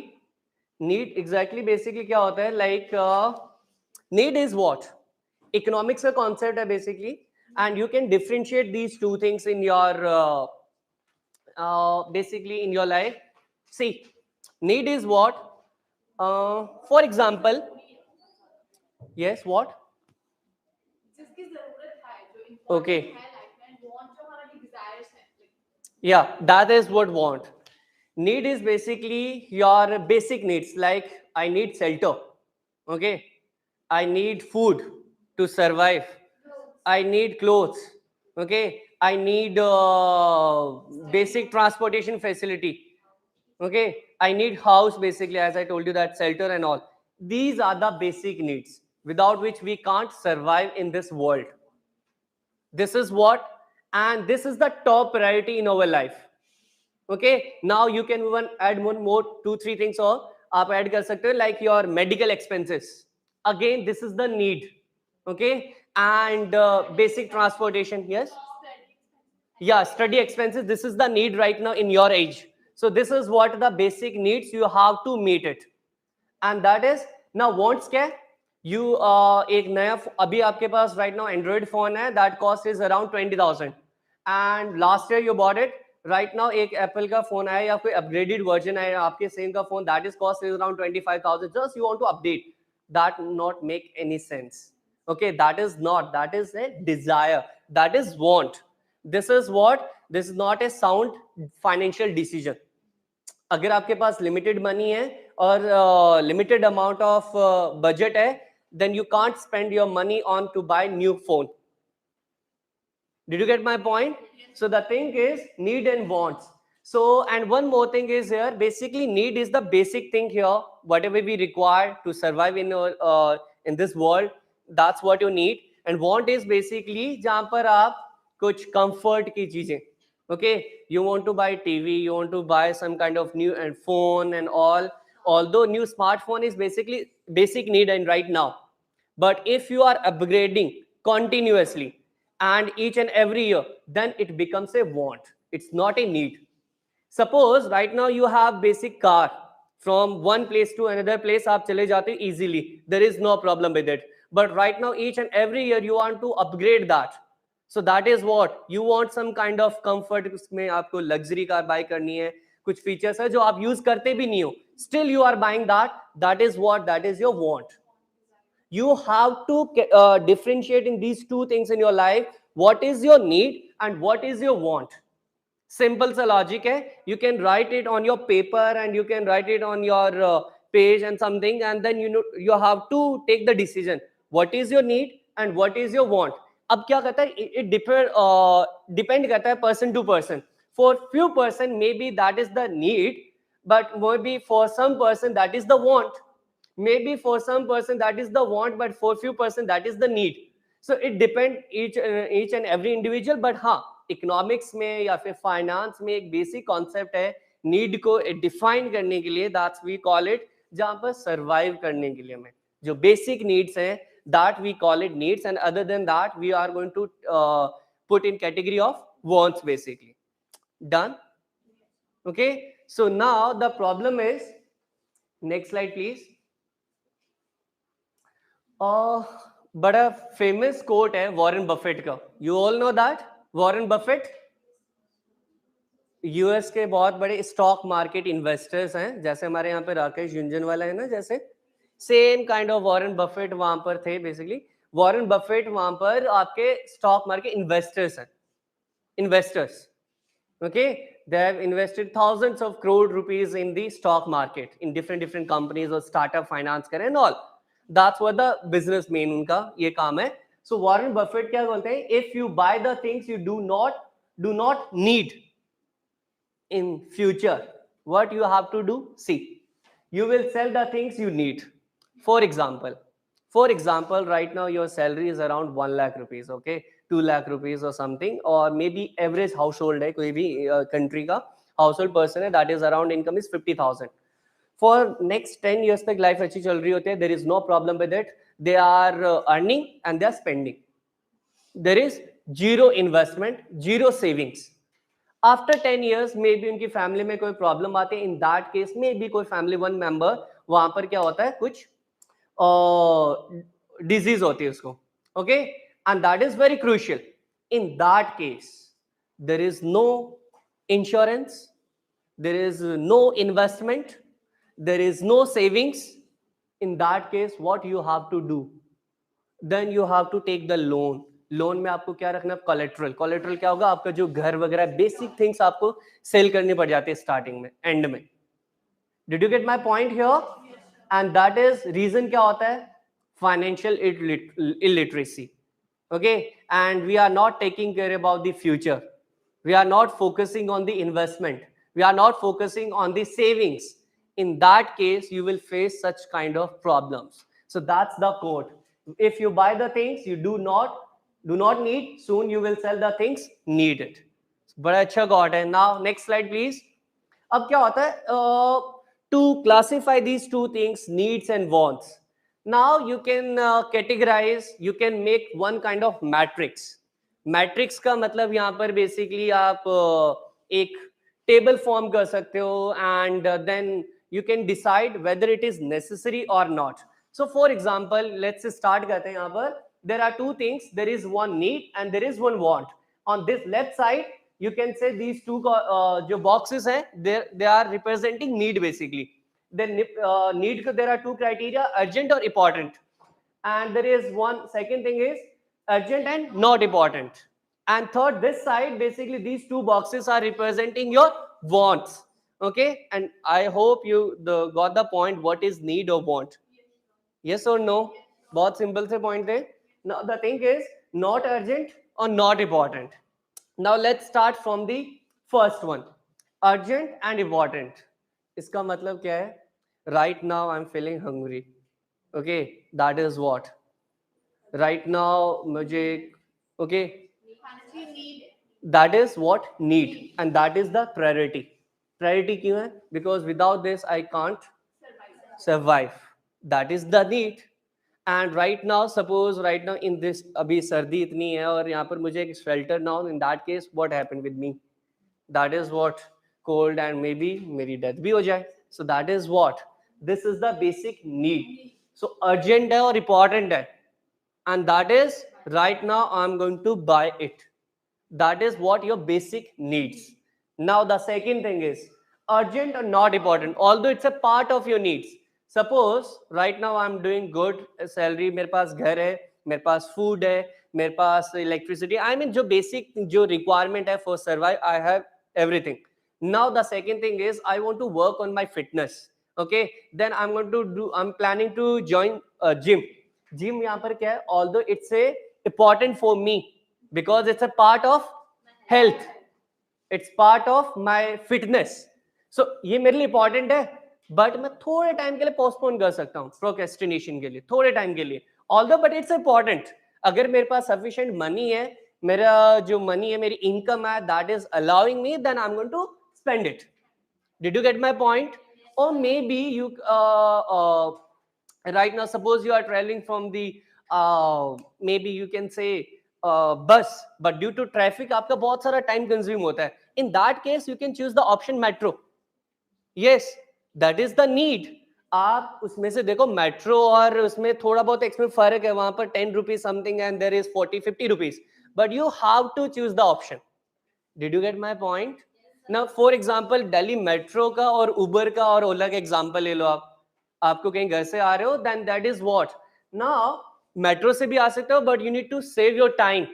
Need exactly basically क्या होता है? Like need is what? Economics का concept है basically, and you can differentiate these two things in your basically in your life. See, need is what? For example, yes, what? Okay. Yeah, that is what want. Need is basically your basic needs, like I need shelter. Okay. I need food to survive. I need clothes. Okay. I need basic transportation facility. Okay. I need house basically, as I told you, that shelter and all. These are the basic needs without which we can't survive in this world. This is what, and this is the top priority in our life. Okay, now you can even add more 2-3 things और आप add कर सकते हो, like your medical expenses. Again, this is the need. Okay, and basic transportation. Yes. Yeah, study expenses. This is the need right now in your age. So this is what the basic needs, you have to meet it. And that is, now wants क्या है? You एक नया अभी आपके पास right now Android phone है, that cost is around 20,000 and last year you bought it. Right now एक Apple का phone आया या कोई upgraded version है आपके same का phone, that is cost is around 25,000, just you want to update. That not make any sense. Okay, that is not, that is a desire, that is want. This is what, this is not a sound financial decision. अगर आपके पास limited money है और limited amount of budget है, then you can't spend your money on to buy new phone. Did you get my point? So the thing is need and wants. So, and one more thing is here, basically need is the basic thing here, whatever we require to survive in in this world, that's what you need. And want is basically जहां पर आप कुछ comfort की चीजें, okay, you want to buy TV, you want to buy some kind of new and phone and all, although new smartphone is basically basic need and right now, but if you are upgrading continuously and each and every year, then it becomes a want, it's not a need. Suppose right now you have basic car, from one place to another place आप चले जाते हो easily, there is no problem with it, but right now each and every year you want to upgrade that. So that is what you want, some kind of comfort, उसमें आपको luxury car buy करनी है, कुछ features है जो आप use करते भी नहीं हो, still you are buying that, that is what, that is your want. You have to differentiate in these two things in your life, what is your need and what is your want. Simple sa logic hai, you can write it on your paper and you can write it on your page and something, and then you know you have to take the decision, what is your need and what is your want. अब क्या कहता है, it depend करता है person to person. For few person maybe that is the need, but maybe for some person that is the want. Maybe for some person that is the want, but for few person that is the need. So it depend each and every individual. But हाँ, economics में या फिर finance में एक basic concept है need को define करने के लिए, दैट्स वी कॉल इट, जहां पर सर्वाइव करने के लिए हमें जो बेसिक नीड्स हैं, that we call it needs, and other than that we are going to put in category of wants basically. Done? Okay, so now the problem is, next slide please. बड़ा famous quote है Warren Buffett का, you all know that. Warren Buffett US के बहुत बड़े stock market investors हैं, जैसे हमारे यहाँ पे राकेश झुंझुनवाला है ना, जैसे same kind of Warren Buffett वहां पर थे. बेसिकली वॉरेन बफेट वहां पर आपके स्टॉक मार्केट इन्वेस्टर्स हैं, investors. Okay, they have invested thousands of crore rupees in the stock market in different companies और startup finance करें and all. That's what the business main उनका ये काम है. So Warren Buffett क्या बोलते हैं, if you buy the things you do not need in future, what you have to do, see, you will sell the things you need. For example, right now your salary is around 1 lakh rupees, okay, 2 lakh rupees or something, or maybe average household है, कोई भी country का household person है, that is around income is 50,000. For next 10 years तक life अच्छी चल रही होती है, there is no problem with it, they are earning and they are spending, there is zero investment, zero savings. After 10 years maybe उनकी family में कोई problem आती है, in that case maybe कोई फैमिली वन मेंबर वहां पर क्या होता है, कुछ डिजीज होती है उसको, okay, and that is very crucial. In that case there is no insurance, there is no investment, there is no savings. In that case what you have to do, then you have to take the loan. Loan में आपको क्या रखना है, collateral. Collateral क्या होगा, आपका जो घर वगैरह बेसिक थिंग्स आपको सेल करनी पड़ जाती है स्टार्टिंग में, एंड में. Did you get my point here? And that is reason क्या होता है, financial illiteracy. Okay, and we are not taking care about the future, we are not focusing on the investment, we are not focusing on the savings. In that case you will face such kind of problems. So that's the quote, if you buy the things you do not need, soon you will sell the things needed. बड़ा अच्छा quote है. Now next slide please. अब क्या होता है, to classify these two things, needs and wants, now you can categorize, you can make one kind of matrix. Matrix का मतलब यहाँ पर basically आप एक टेबल फॉर्म कर सकते हो, and then you can decide whether it is necessary or not. So for example let's start करते हैं. यहाँ पर there are two things, there is one need and there is one want. On this left side you can say these two जो boxes हैं they are representing need basically. Then need there are two criteria, urgent or important, and there is one second thing is urgent and not important. And third, this side basically these two boxes are representing your wants. Okay, and I hope you got the point what is need or want. Yes or no? बहुत simple से point थे. Now the thing is not urgent or not important. Now let's start from the first one, urgent and important. इसका मतलब क्या है? Right now I'm feeling hungry. Okay, that is what. Right now मुझे okay, that is what need and that is the priority. Priority क्यों है? Because without this I can't survive. That is the need. And right now suppose right now in this अभी सर्दी इतनी है और यहाँ पर मुझे एक shelter now, in that case what happened with me? That is what cold and maybe मेरी death भी हो जाए. So that is what, this is the basic need. So urgent है और important है, and that is right now I'm going to buy it. That is what your basic needs. Now the second thing is urgent or not important, although it's a part of your needs. Suppose right now I'm doing good, salary, मेरे पास घर है, मेरे पास food है, मेरे पास electricity, I mean जो basic जो requirement है for survive, I have everything. Now the second thing is I want to work on my fitness. Okay, then I'm planning to join a gym. Gym यहाँ पर क्या है? Although it's a important for me because it's a part of health, it's part of my fitness. So ये मेरे लिए important है, but मैं थोड़े टाइम के लिए पोस्टपोन कर सकता हूँ, प्रोक्रेस्टिनेशन के लिए थोड़े टाइम के लिए, ऑल्दो बट इट्स इंपॉर्टेंट. अगर मेरे पास सफिशिएंट मनी है, मेरा जो मनी है, मेरी इनकम है, that is allowing me, then I am going to spend it. Did you get my point? और maybe you right now suppose you are traveling from the maybe you can say bus, but due to traffic आपका बहुत सारा time consume होता है. In that case you can choose the option metro. Yes, that is the need. आप उसमें से देखो metro और उसमें थोड़ा बहुत इसमें फर्क है, वहां पर 10 rupees something and there is 40-50 rupees, but you have to choose the option. Did you get my point? Now for example Delhi metro का और उबर का और ओला का एग्जांपल ले लो. आपको कहीं घर से आ रहे हो, then that is what. Now metro से भी आ सकते हो, but you need to save your time.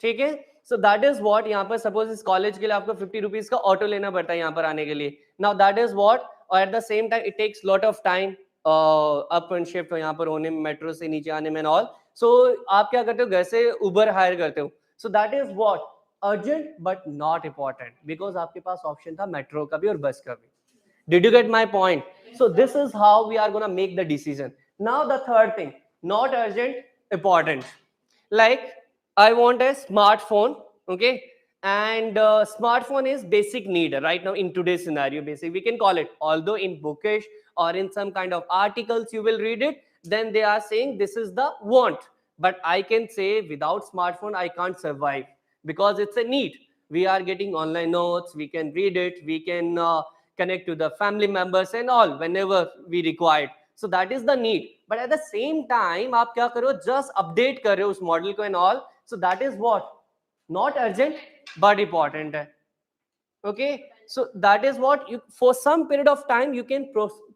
ठीक है, सो दैट इज व्हाट. यहाँ पर सपोज इस कॉलेज के लिए आपको 50 रुपीज का ऑटो लेना पड़ता है यहाँ पर आने के लिए. Now that is what. और at the same time it takes lot of time up and shift यहाँ पर होने में, मेट्रो से नीचे आने में ऑल. सो आप क्या करते हो, घर से उबर हायर करते हो. सो that is what, urgent but not important, because आपके पास ऑप्शन था मेट्रो का भी और बस का भी. Did you get my point? So this is how we are going to make the decision. Now the third thing, not urgent, important. Like I want a smartphone, okay? And smartphone is basic need right now in today's scenario. Basic, we can call it. Although in bookish or in some kind of articles you will read it, then they are saying this is the want. But I can say without smartphone I can't survive because it's a need. We are getting online notes, we can read it, we can connect to the family members and all whenever we required. So that is the need. But at the same time आप क्या करो, just update कर रहे हो उस model को and all. So that is what, not urgent but important है. Okay, so that is what you, for some period of time you can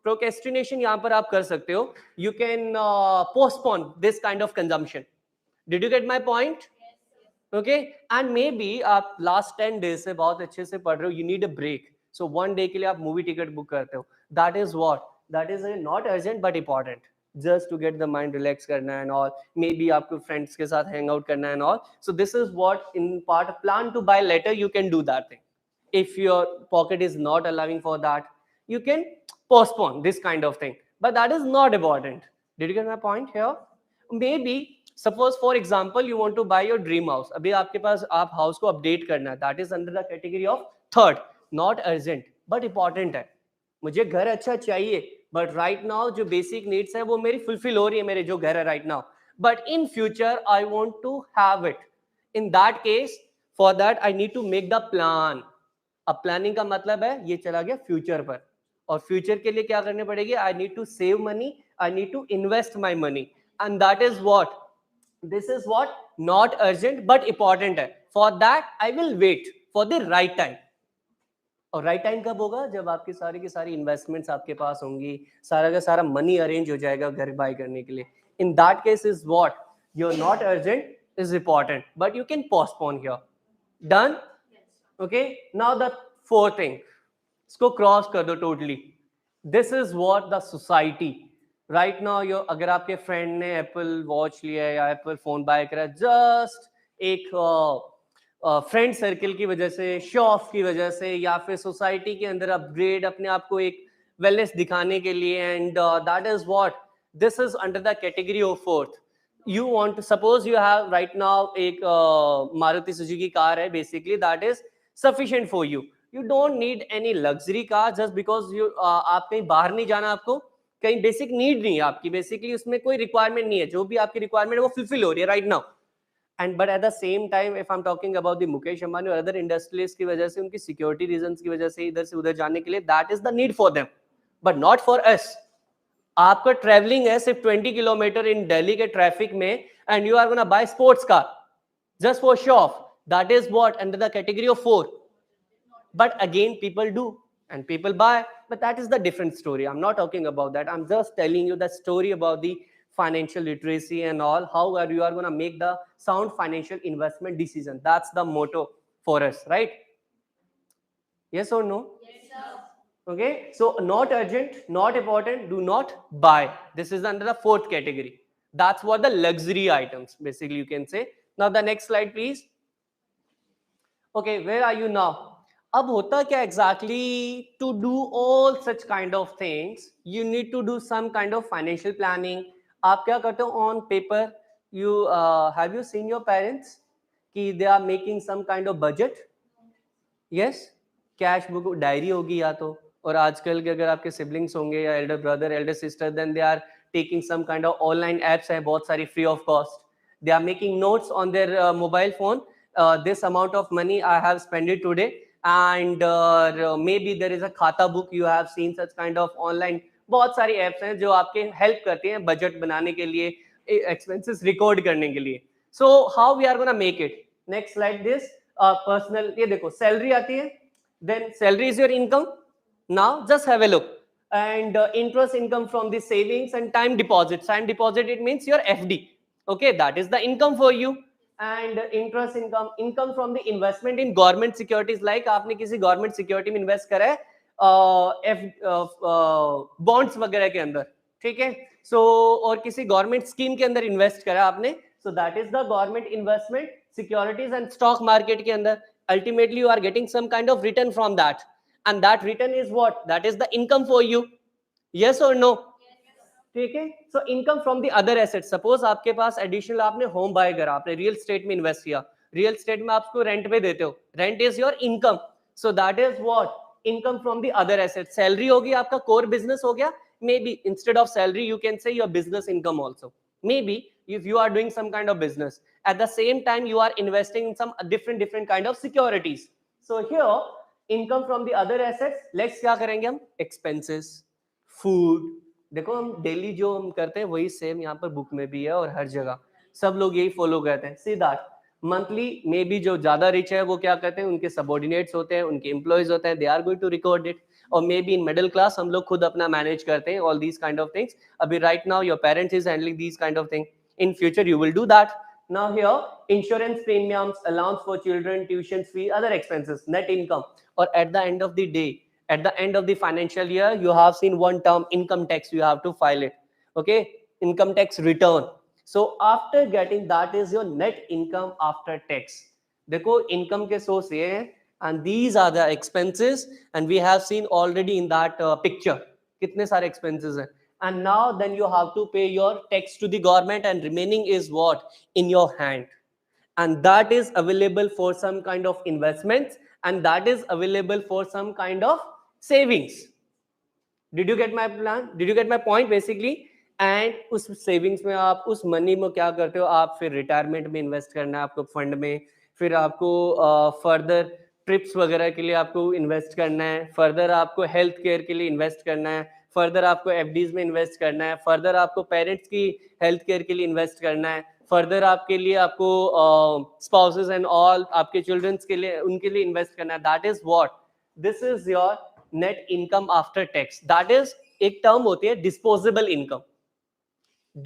procrastination यहाँ पर आप कर सकते हो. You can postpone this kind of consumption. Did you get my point? Okay, and maybe आप last 10 days से बहुत अच्छे से पढ़ रहे हो, you need a break. So one day के लिए आप मूवी टिकट बुक करते हो. That is what, that is not urgent but important, just to get the mind relax करना and all. Maybe आपको friends के साथ hang out करना and all. So this is what in part plan to buy later, you can do that thing. If your pocket is not allowing for that, you can postpone this kind of thing, but that is not important. Did you get my point here? Maybe suppose for example you want to buy your dream house. अभी आपके पास आप house को update करना है. That is under the category of third, not urgent but important है. मुझे घर अच्छा चाहिए, but right now जो basic needs है वो मेरी fulfill हो रही है, मेरे जो घर है right now, but in future I want to have it. In that case, for that I need to make the plan. अब प्लानिंग का मतलब है ये चला गया फ्यूचर पर, और फ्यूचर के लिए क्या करने पड़ेगी, I need to save money, I need to invest my money, and that is what, this is what not urgent but important है. For that I will wait for the right time. और right time कब होगा, जब आपकी सारी की सारी investments आपके पास होंगी, सारा का सारा मनी अरेंज हो जाएगा घर बाय करने के लिए. In that case is what, your not urgent is important but you can postpone here. Done. Okay, now the fourth thing, इसको क्रॉस कर दो totally. This is what the society right now. Your, अगर आपके friend ने Apple watch लिया है या Apple phone bye करा, जस्ट एक फ्रेंड सर्किल की वजह से, शो ऑफ की वजह से, या फिर सोसाइटी के अंदर अपग्रेड, अपने आप को एक वेलनेस दिखाने के लिए, and that is what, this is under the category of fourth. You want to, suppose you have right now एक Maruti Suzuki car है, basically that is sufficient for you. You don't need any luxury car just because you आप कहीं बाहर नहीं जाना, आपको कहीं basic need नहीं है आपकी, बेसिकली उसमें कोई रिक्वायरमेंट नहीं है, जो भी आपकी रिक्वायरमेंट है वो फुलफिल हो रही है right now. And but at the same time if I am talking about the Mukesh Ambani और अदर इंडस्ट्रियलिस्ट की वजह से, उनकी सिक्योरिटी रीजंस की वजह से इधर से उधर जाने के लिए, that is the need for them but not for us. आपका ट्रेवलिंग है सिर्फ 20 किलोमीटर इन दिल्ली के ट्रैफिक में, and you are gonna buy sports car just for show off, that is what under the category of four. But again people do and people buy, but that is the different story. I'm not talking about that. I'm just telling you the story about the financial literacy and all, how you are going to make the sound financial investment decision. That's the motto for us, right? Yes or no? Yes, sir. Okay, so not urgent, not important, do not buy. This is under the fourth category. That's what the luxury items basically you can say. Now the next slide please. Okay, where are you now? अब होता क्या exactly, to do all such kind of things you need to do some kind of financial planning. आप क्या करते हो on paper, you have you seen your parents कि they are making some kind of budget? Yes, cash book diary होगी या तो, और आजकल के अगर आपके सिबलिंग्स होंगे या elder brother elder sister, then they are taking some kind of online apps हैं बहुत सारी free of cost. They are making notes on their mobile phone, this amount of money I have spent it today, and maybe there is a खाता book, you have seen such kind of online. बहुत सारी apps हैं जो आपके help करती हैं budget बनाने के लिए, एक्सपेंसेस रिकॉर्ड करने के लिए. So how we are gonna make it. Next slide. This personal, ये देखो सैलरी आती है, then salary is your income. Now just have a look, and interest income from the savings and time deposit. Time deposit, it means your FD. Okay, that is the income for you. And interest income, income from the investment in government securities, like आपने किसी government security में invest करा है bonds वगैरह के अंदर, ठीक है, so और किसी government scheme के अंदर invest करा आपने, so that is the government investment securities and stock market के अंदर. Ultimately you are getting some kind of return from that, and that return is what, that is the income for you. Yes or no? ठीक है. So income from the other asset, suppose आपके पास additional आपने home bye करा, आपने real estate में invest किया, real estate में आपको रेंट पे देते हो, rent is your income, so that is what income from the other asset. Salary होगी आपका कोर बिजनेस हो गया, may be instead of salary you can से your business income also, may be if you are doing some kind of business, at the same time you are investing in some different kind of securities. So here income from the other assets, let's क्या करेंगे हम, expenses, food. देखो हम daily जो हम करते हैं वही सेम यहाँ पर बुक में भी है और हर जगह सब लोग यही फॉलो करते हैं. See that monthly may be जो ज्यादा रिच है वो क्या करते हैं, उनके सबऑर्डिनेट्स होते हैं, उनके एम्प्लॉयज होते हैं, they are going to record it. और maybe in middle class हम लोग खुद अपना मैनेज करते हैं all these kind of things. अभी right now your parents is handling these kind of thing. In future you will do that. Now here insurance premiums, allowance for children, tuition fee, other expenses, net income. Or at the end of the day, at the end of the financial year, you have seen one term, income tax, you have to file it. Okay, income tax return. So after getting that is your net income after tax. देखो income के source ये हैं, and these are the expenses, and we have seen already in that picture कितने सारे expenses हैं. And now then you have to pay your tax to the government, and remaining is what, in your hand, and that is available for some kind of investments, and that is available for some kind of savings. Did you get my plan? Did you get my point basically? And उस savings में आप उस money में क्या करते हो, आप फिर retirement में invest करना है आपको fund में, फिर आपको further ट्रिप्स वगैरह के लिए आपको इन्वेस्ट करना है, फर्दर आपको हेल्थ केयर के लिए इन्वेस्ट करना है, फर्दर आपको एफडीज में इन्वेस्ट करना है, फर्दर आपको पेरेंट्स की हेल्थ केयर के लिए इन्वेस्ट करना है, फर्दर आपके लिए आपको स्पाउसेस एंड ऑल आपके चिल्ड्रंस के लिए उनके लिए इन्वेस्ट करना है. That is what, this is your net income after tax. That is, एक टर्म होती है disposable income.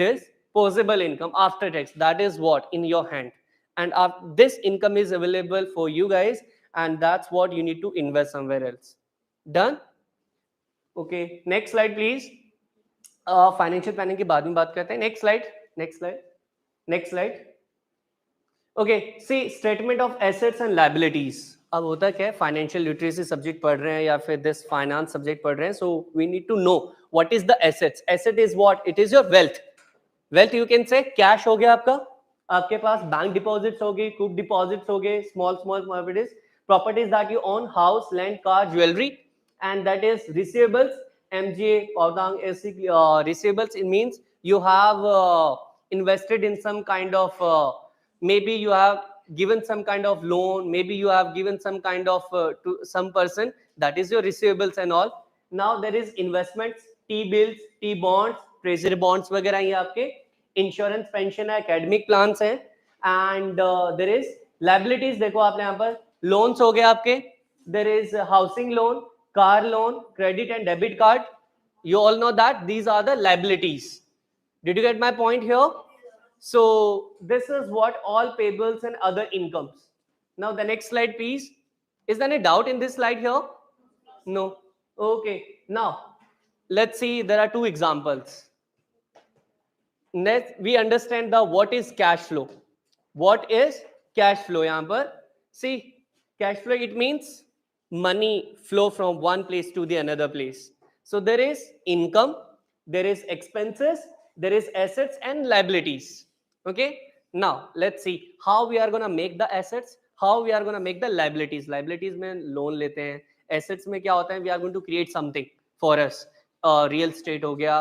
Disposable income after tax, that is what in your hand, and this income is available for you guys, and that's what you need to invest somewhere else. Done? Okay, next slide please. Financial planning के बाद में बात करते हैं. Next slide, next slide, next slide. Okay, see statement of assets and liabilities. अब होता क्या है, फाइनेंशियल लिटरेसी सब्जेक्ट पढ़ रहे हैं या फिर दिस फाइनेंस सब्जेक्ट पढ़ रहे हैं, so we need to know what is the assets. Asset is what, it is your wealth. Wealth you can say cash हो गया आपका, आपके पास बैंक डिपॉजिट्स हो गए, कुप डिपॉजिट्स हो गए, small small properties that you own, house, land, car, jewellery, and that is receivables. एमजीए पौदांग ऐसी receivables, it means you have invested in some kind of maybe you have given some kind of loan, maybe you have given some kind of to some person, that is your receivables and all. Now there is investments, T bills, T bonds, treasury bonds वगैरह, ये आपके insurance, pension है, academic plans है, and there is liabilities. देखो आपने यहाँ पर loans हो गए आपके, there is housing loan, car loan, credit and debit card. You all know that these are the liabilities. Did you get my point here? So this is what all payables and other incomes. Now the next slide please. Is there any doubt in this slide here? No. Okay, now let's see, there are two examples. Next we understand the what is cash flow. What is cash flow? यहाँ पर see, cash flow, it means money flow from one place to the another place. So there is income, there is expenses, there is assets and liabilities. Okay, now let's see how we are going to make the assets, how we are going to make the liabilities. Liabilities में loan लेते हैं, assets में क्या होता है, we are going to create something for us. Real estate हो गया,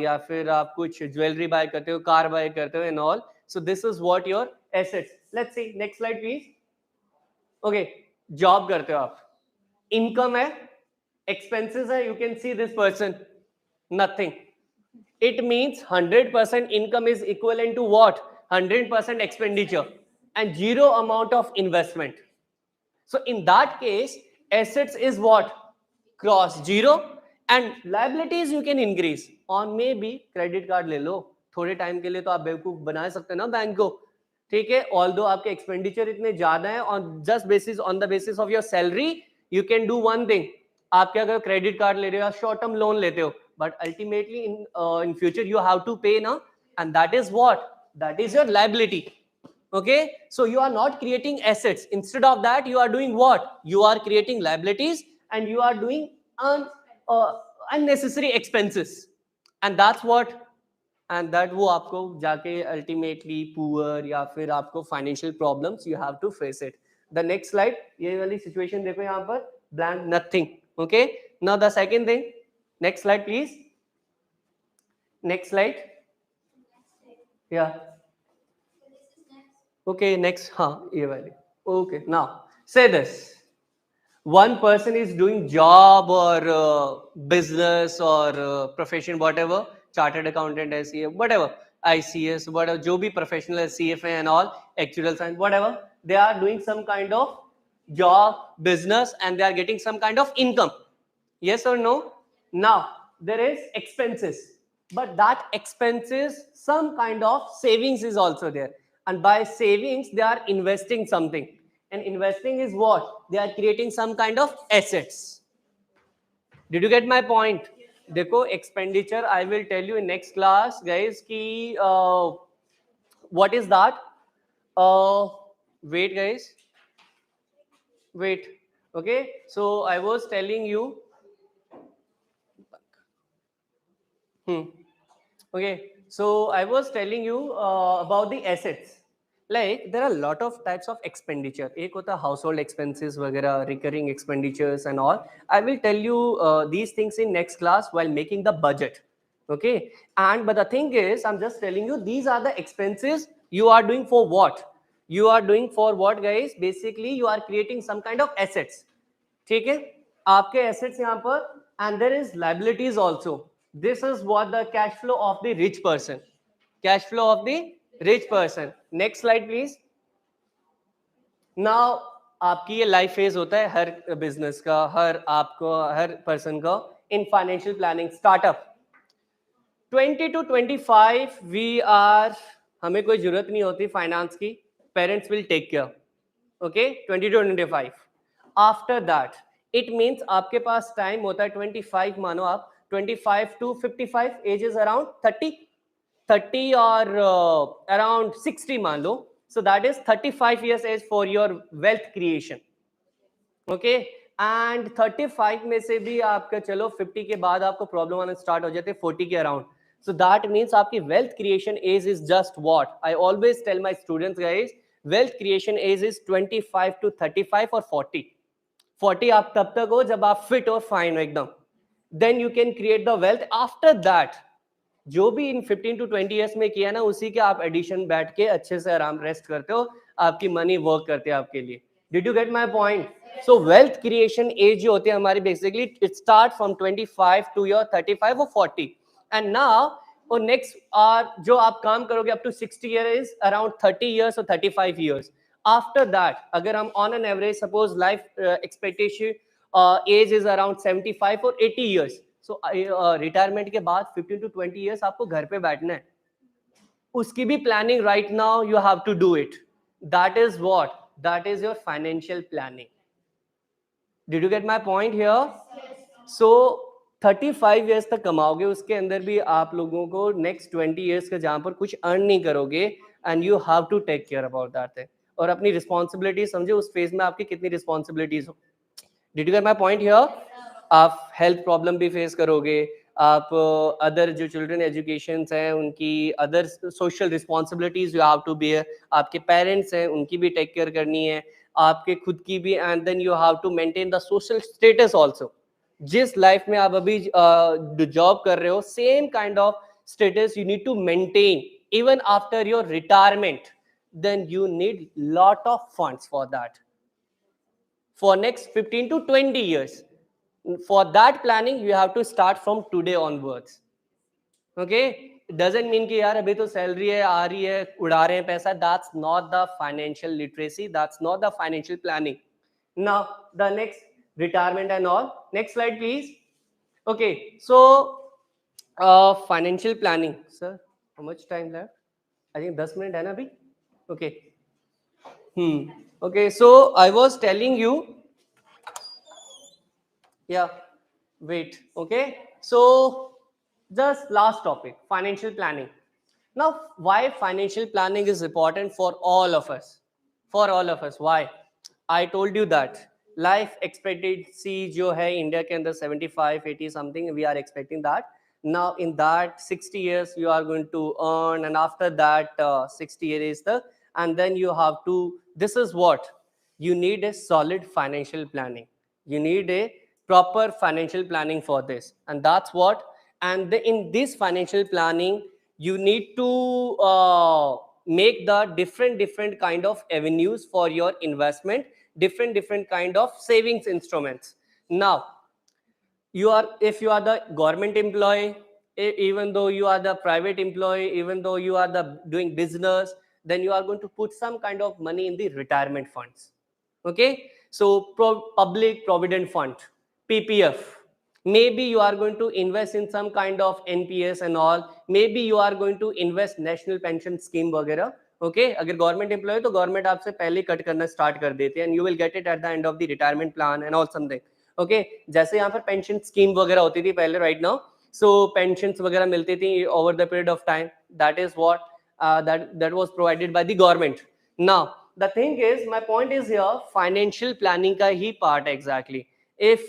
या फिर आप कुछ ज्वेलरी बाय करते हो, कार बाय करते हो and all. So this is what your assets. Let's see, next slide please. Okay, job करते हो आप, income है, expenses है, you can see this person, nothing. It means 100% income is equivalent to what? 100% expenditure and zero amount of investment. So in that case, assets is what? Cross zero, and liabilities you can increase on maybe credit card ले लो, थोड़े time के लिए तो आप बेवकूफ बना सकते हैं ना बैंक को, ठीक है. ऑल्दो आपके एक्सपेंडिचर इतने ज्यादा है, on just basis, on the basis of your salary you can do one thing. आप क्या करो, क्रेडिट कार्ड ले रहे हो या शॉर्ट टर्म लोन लेते हो, but ultimately in future you have to pay now, and that is what, that is your liability. Okay, so you are not creating assets, instead of that you are doing what, you are creating liabilities and you are doing unnecessary expenses, and that's what, and that वो आपको जाके ultimately poor या फिर आपको financial problems you have to face it. The next slide, ये वाली situation देखो यहाँ पर, blank, nothing. Okay, now the second thing, next slide please. Next slide. Yeah. Okay, next. ये वाली. Okay, now say this. One person is doing job or business or profession, whatever, chartered accountant, SCA, whatever, ICS, whatever, जो भी professional है, CFA and all, actuarial science, whatever, they are doing some kind of job, business, and they are getting some kind of income. Yes or no? Now there is expenses, but that expenses, some kind of savings is also there, and by savings they are investing something, and investing is what, they are creating some kind of assets. Did you get my point? देखो expenditure, I will tell you in next class guys कि what is that. Wait guys, wait. Okay, so I was telling you okay, so I was telling you about the assets. Like there are a lot of types of expenditure. एक होता है household expenses वगैरह, recurring expenditures and all. I will tell you these things in next class while making the budget. Okay, and but the thing is, I'm just telling you these are the expenses you are doing for what? You are doing for what guys? Basically you are creating some kind of assets. ठीक है, आपके assets यहाँ पर, and there is liabilities also. This is what the cash flow of the rich person. Cash flow of the rich person. Next slide please. Now आपकी ये life phase होता है हर business का, हर पर्सन का in financial planning startup 20 to 25 we are, हमें कोई जरूरत नहीं होती फाइनेंस की, parents will take care. Okay 20 to 25. After that it means आपके पास टाइम होता है 25, मानो आप 25 to 55, एज इज अराउंड 30 और अराउंड 60 मान लो. So that is 35 years age for your wealth creation. Okay, and 35 में से भी आपका चलो 50 के बाद आपको प्रॉब्लम आना स्टार्ट हो जाते हैं 40 के अराउंड. So that means आपकी wealth creation age is just what I always tell my students guys, wealth creation age is 25 to 35 or 40. 40 आप तब तक हो जब आप फिट और फाइन हो एकदम, then you can create the wealth. After that जो भी इन 15 to 20 इयर्स में किया ना, उसी के आप एडिशन बैठ के अच्छे से आराम रेस्ट करते हो, आपकी मनी वर्क करते हैं आपके लिए. Did you get my point? So wealth creation age जो होती है हमारी basically it start from 25 to your 35 और 40. एंड नाउ और नेक्स्ट जो आप काम करोगे up to 60 year is around 30 years और 35 इयर्स. आफ्टर दैट अगर हम on an average suppose life expectancy age is around 75 और 80 इयर्स. सो रिटायरमेंट के बाद 15 to 20 इयर्स आपको घर पे बैठना है, उसकी भी planning right now you have to do it. That is what, that is your financial planning. Did you get my point here? So 35 years तक कमाओगे, उसके अंदर भी आप लोगों को नेक्स्ट 20 इयर्स का जहां पर कुछ अर्न नहीं करोगे, and you have to take care about that thing. और अपनी रिस्पॉन्सिबिलिटी समझे उस फेज में आपकी कितनी रिस्पॉन्सिबिलिटीज हो. Did you get my point here? आप हेल्थ प्रॉब्लम भी फेस करोगे, आप अदर जो चिल्ड्रन एजुकेशन हैं उनकी other social responsibilities you have to bear, आपके पेरेंट्स हैं उनकी भी टेक केयर करनी है, आपके खुद की भी, and then you have to maintain the social status also. जिस लाइफ में आप अभी जॉब कर रहे हो, same kind of status you need to maintain even after your retirement. Then you need lot of funds for that for next 15 to 20 years. For that planning you have to start from today onwards. Okay, it doesn't mean कि यार अभी तो salary है आ रही है उड़ा रहे हैं पैसा. That's not the financial literacy, that's not the financial planning. Now the next retirement and all. Next slide please. Okay, so financial planning. Sir, how much time left? I think 10 minutes है ना अभी. Okay. Okay, so I was telling you, yeah, wait, okay, so just last topic, financial planning. Now why financial planning is important for all of us? For all of us, why? I told you that life expectancy जो है India के अंदर 75 80 something we are expecting that. Now in that 60 years you are going to earn, and after that 60 years is the, and then you have to, this is what you need, a solid financial planning. You need a proper financial planning for this, and that's what, and in this financial planning you need to make the different kind of avenues for your investment, different kind of savings instruments. Now you are, if you are the government employee, even though you are the private employee, even though you are the doing business, then you are going to put some kind of money in the retirement funds. Okay, so public provident fund, PPF. Maybe you are going to invest in some kind of NPS and all. Maybe you are going to invest national pension scheme वगैरह. Okay, अगर government employ तो government आपसे पहले cut करना start कर देते हैं, and you will get it at the end of the retirement plan and all something. Okay, जैसे यहाँ पर पेंशन स्कीम वगैरह होती थी पहले, राइट नाउ सो पेंशन वगैरह मिलती थी over the period of time. That is what that was provided by the government. Now the thing is, my point is here, financial planning का ही part exactly. If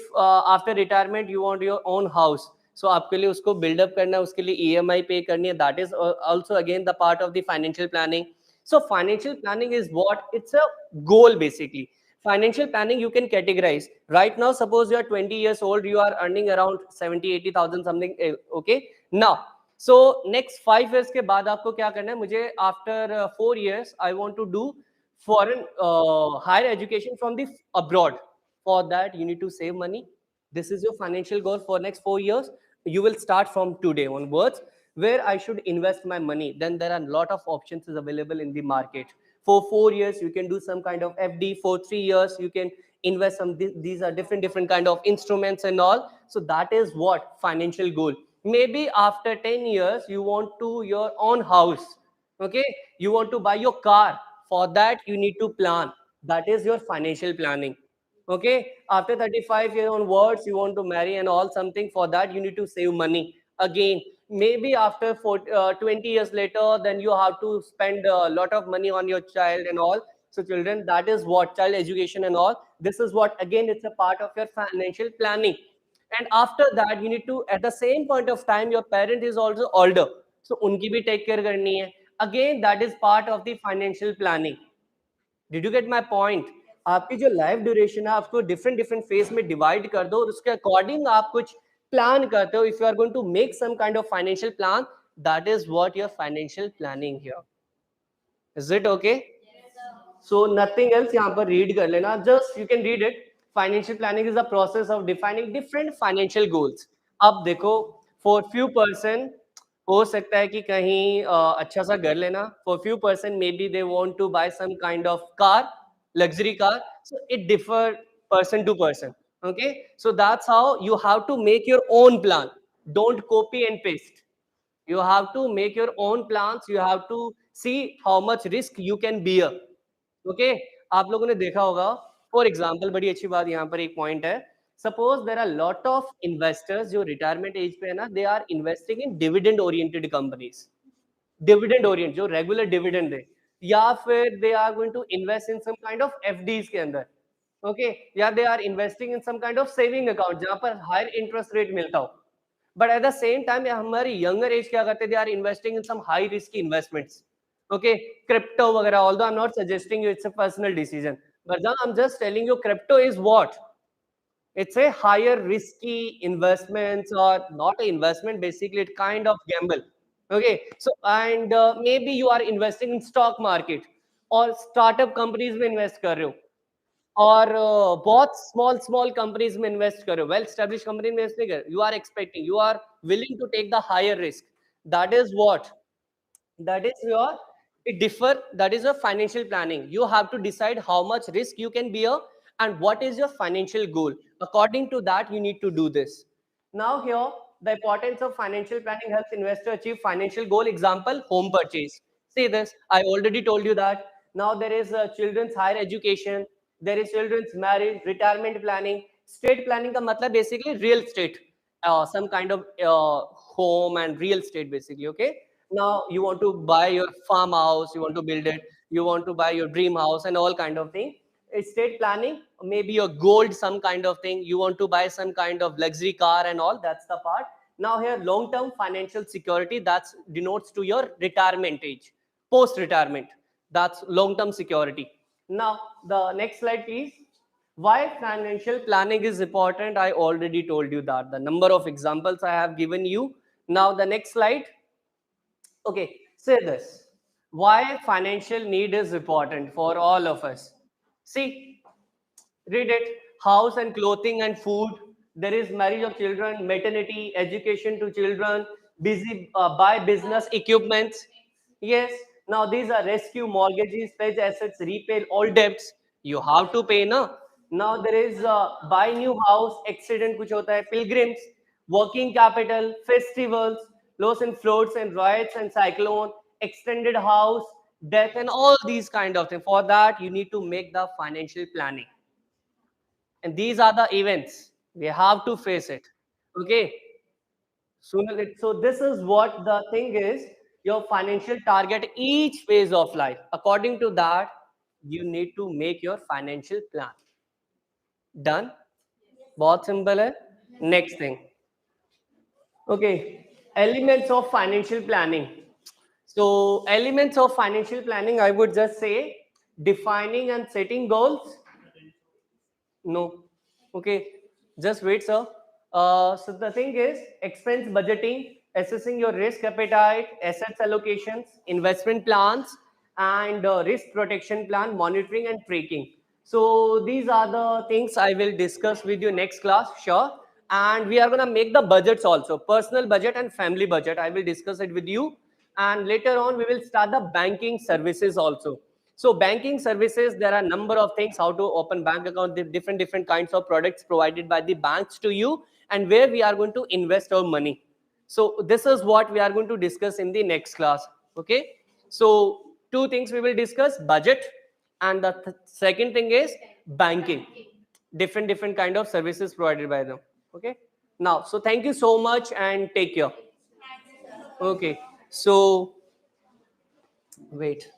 after retirement you want your own house, so आपके लिए उसको build up करना है, उसके लिए EMI pay करनी है, that is also again the part of the financial planning. So financial planning is what, it's a goal basically. Financial planning you can categorize. Right now suppose you are 20 years old, you are earning around 70-80,000 something. Okay, now so next 5 years के बाद आपको क्या करना है, मुझे after 4 years I want to do foreign higher education from the abroad. For that, you need to save money. This is your financial goal for next 4 years. You will start from today onwards. Where I should invest my money? Then there are a lot of options is available in the market. For 4 years, you can do some kind of FD. For 3 years, you can invest some. These are different kind of instruments and all. So that is what financial goal. Maybe after 10 years, you want to your own house. Okay, you want to buy your car. For that, you need to plan. That is your financial planning. Okay, after 35 years onwards, you want to marry and all something. For that, you need to save money. Again, maybe after 20 years later, then you have to spend a lot of money on your child and all. So children, that is what child education and all. This is what, again, it's a part of your financial planning. And after that, you need to, at the same point of time, your parent is also older. So unki bhi take care karni hai. Again, that is part of the financial planning. Did you get my point? आपकी जो life duration है आपको different different phase में divide कर दो और उसके according आप कुछ प्लान करते हो. If you are going to make some kind of financial plan, that is what your financial planning here. Is it okay? So nothing else, यहाँ पर रीड कर लेना, just you can read it. Financial planning is the process of defining different financial goals. अब देखो, for few person हो सकता है कि कहीं अच्छा सा घर लेना. For few person may be they want to buy some kind of car, luxury car. So it differ person to person. Okay, so that's how you have to make your own plan. Don't copy and paste. You have to make your own plans. You have to see how much risk you can bear. Okay, आप लोगों ने देखा होगा. For example, बड़ी अच्छी बात यहाँ पर एक पॉइंट है. Suppose there are lot of investors जो रिटायरमेंट एज पे है ना, they are investing in dividend oriented companies. Dividend orient जो रेगुलर डिविडेंड दे, या फिर they are going to invest in some kind of FDs के अंदर. ओके, या they are investing in some kind of saving account जहां पर higher interest rate मिलता हो. But at the same time हमारी यंगर एज क्या करते, they are investing in some high risky investments. Okay, crypto वगैरह. Although I'm not suggesting you, it's a personal decision, but now I'm just telling you crypto is what? It's a higher risky investments, or not an investment, basically it kind of gamble. Okay, so and maybe you are investing in stock market or startup companies में invest कर रहे हो, और बहुत small small companies में invest करो. Well establish company में invest नहीं कर, you are expecting, you are willing to take the higher risk. That is what, that is your, it differ, that is your financial planning. You have to decide how much risk you can bear and what is your financial goal. According to that, you need to do this. Now here, the importance of financial planning helps investor achieve financial goal. Example, home purchase. See this, I already told you that. Now there is children's higher education, there is children's marriage, retirement planning. State planning ka matlab basically real estate, some kind of home and real estate basically. Okay, now you want to buy your farmhouse, you want to build it, you want to buy your dream house and all kind of thing. Estate planning, maybe your gold, some kind of thing, you want to buy some kind of luxury car and all, that's the part. Now here, long term financial security, that's denotes to your retirement age, post retirement, that's long term security. Now the next slide please. Why financial planning is important, I already told you that. The number of examples I have given you. Now the next slide. Okay, say this. Why financial need is important for all of us. See, read it. House and clothing and food. There is marriage of children, maternity, education to children, busy buy business equipments. Yes. Now these are rescue mortgages, pledge assets, repay all debts. You have to pay, na. Now there is buy new house, accident कुछ होता है, pilgrims, working capital, festivals, loss in floods and riots and cyclone, extended house, death, and all these kind of things. For that, you need to make the financial planning. And these are the events. We have to face it. Okay. So this is what the thing is, your financial target each phase of life. According to that, you need to make your financial plan. Done? बहुत simple है. Next thing. Okay. Elements of financial planning. So elements of financial planning, I would just say defining and setting goals. No. Okay. Just wait, sir. So the thing is expense budgeting, assessing your risk appetite, assets allocations, investment plans, and risk protection plan, monitoring and tracking. So these are the things I will discuss with you next class, sure. And we are going to make the budgets also, personal budget and family budget. I will discuss it with you. And later on, we will start the banking services also. So banking services, there are a number of things, how to open bank account, the different kinds of products provided by the banks to you, and where we are going to invest our money. So this is what we are going to discuss in the next class. Okay. So two things we will discuss: budget, and the second thing is banking. Different kind of services provided by them. Okay. Now, so thank you so much and take care. Okay. So wait.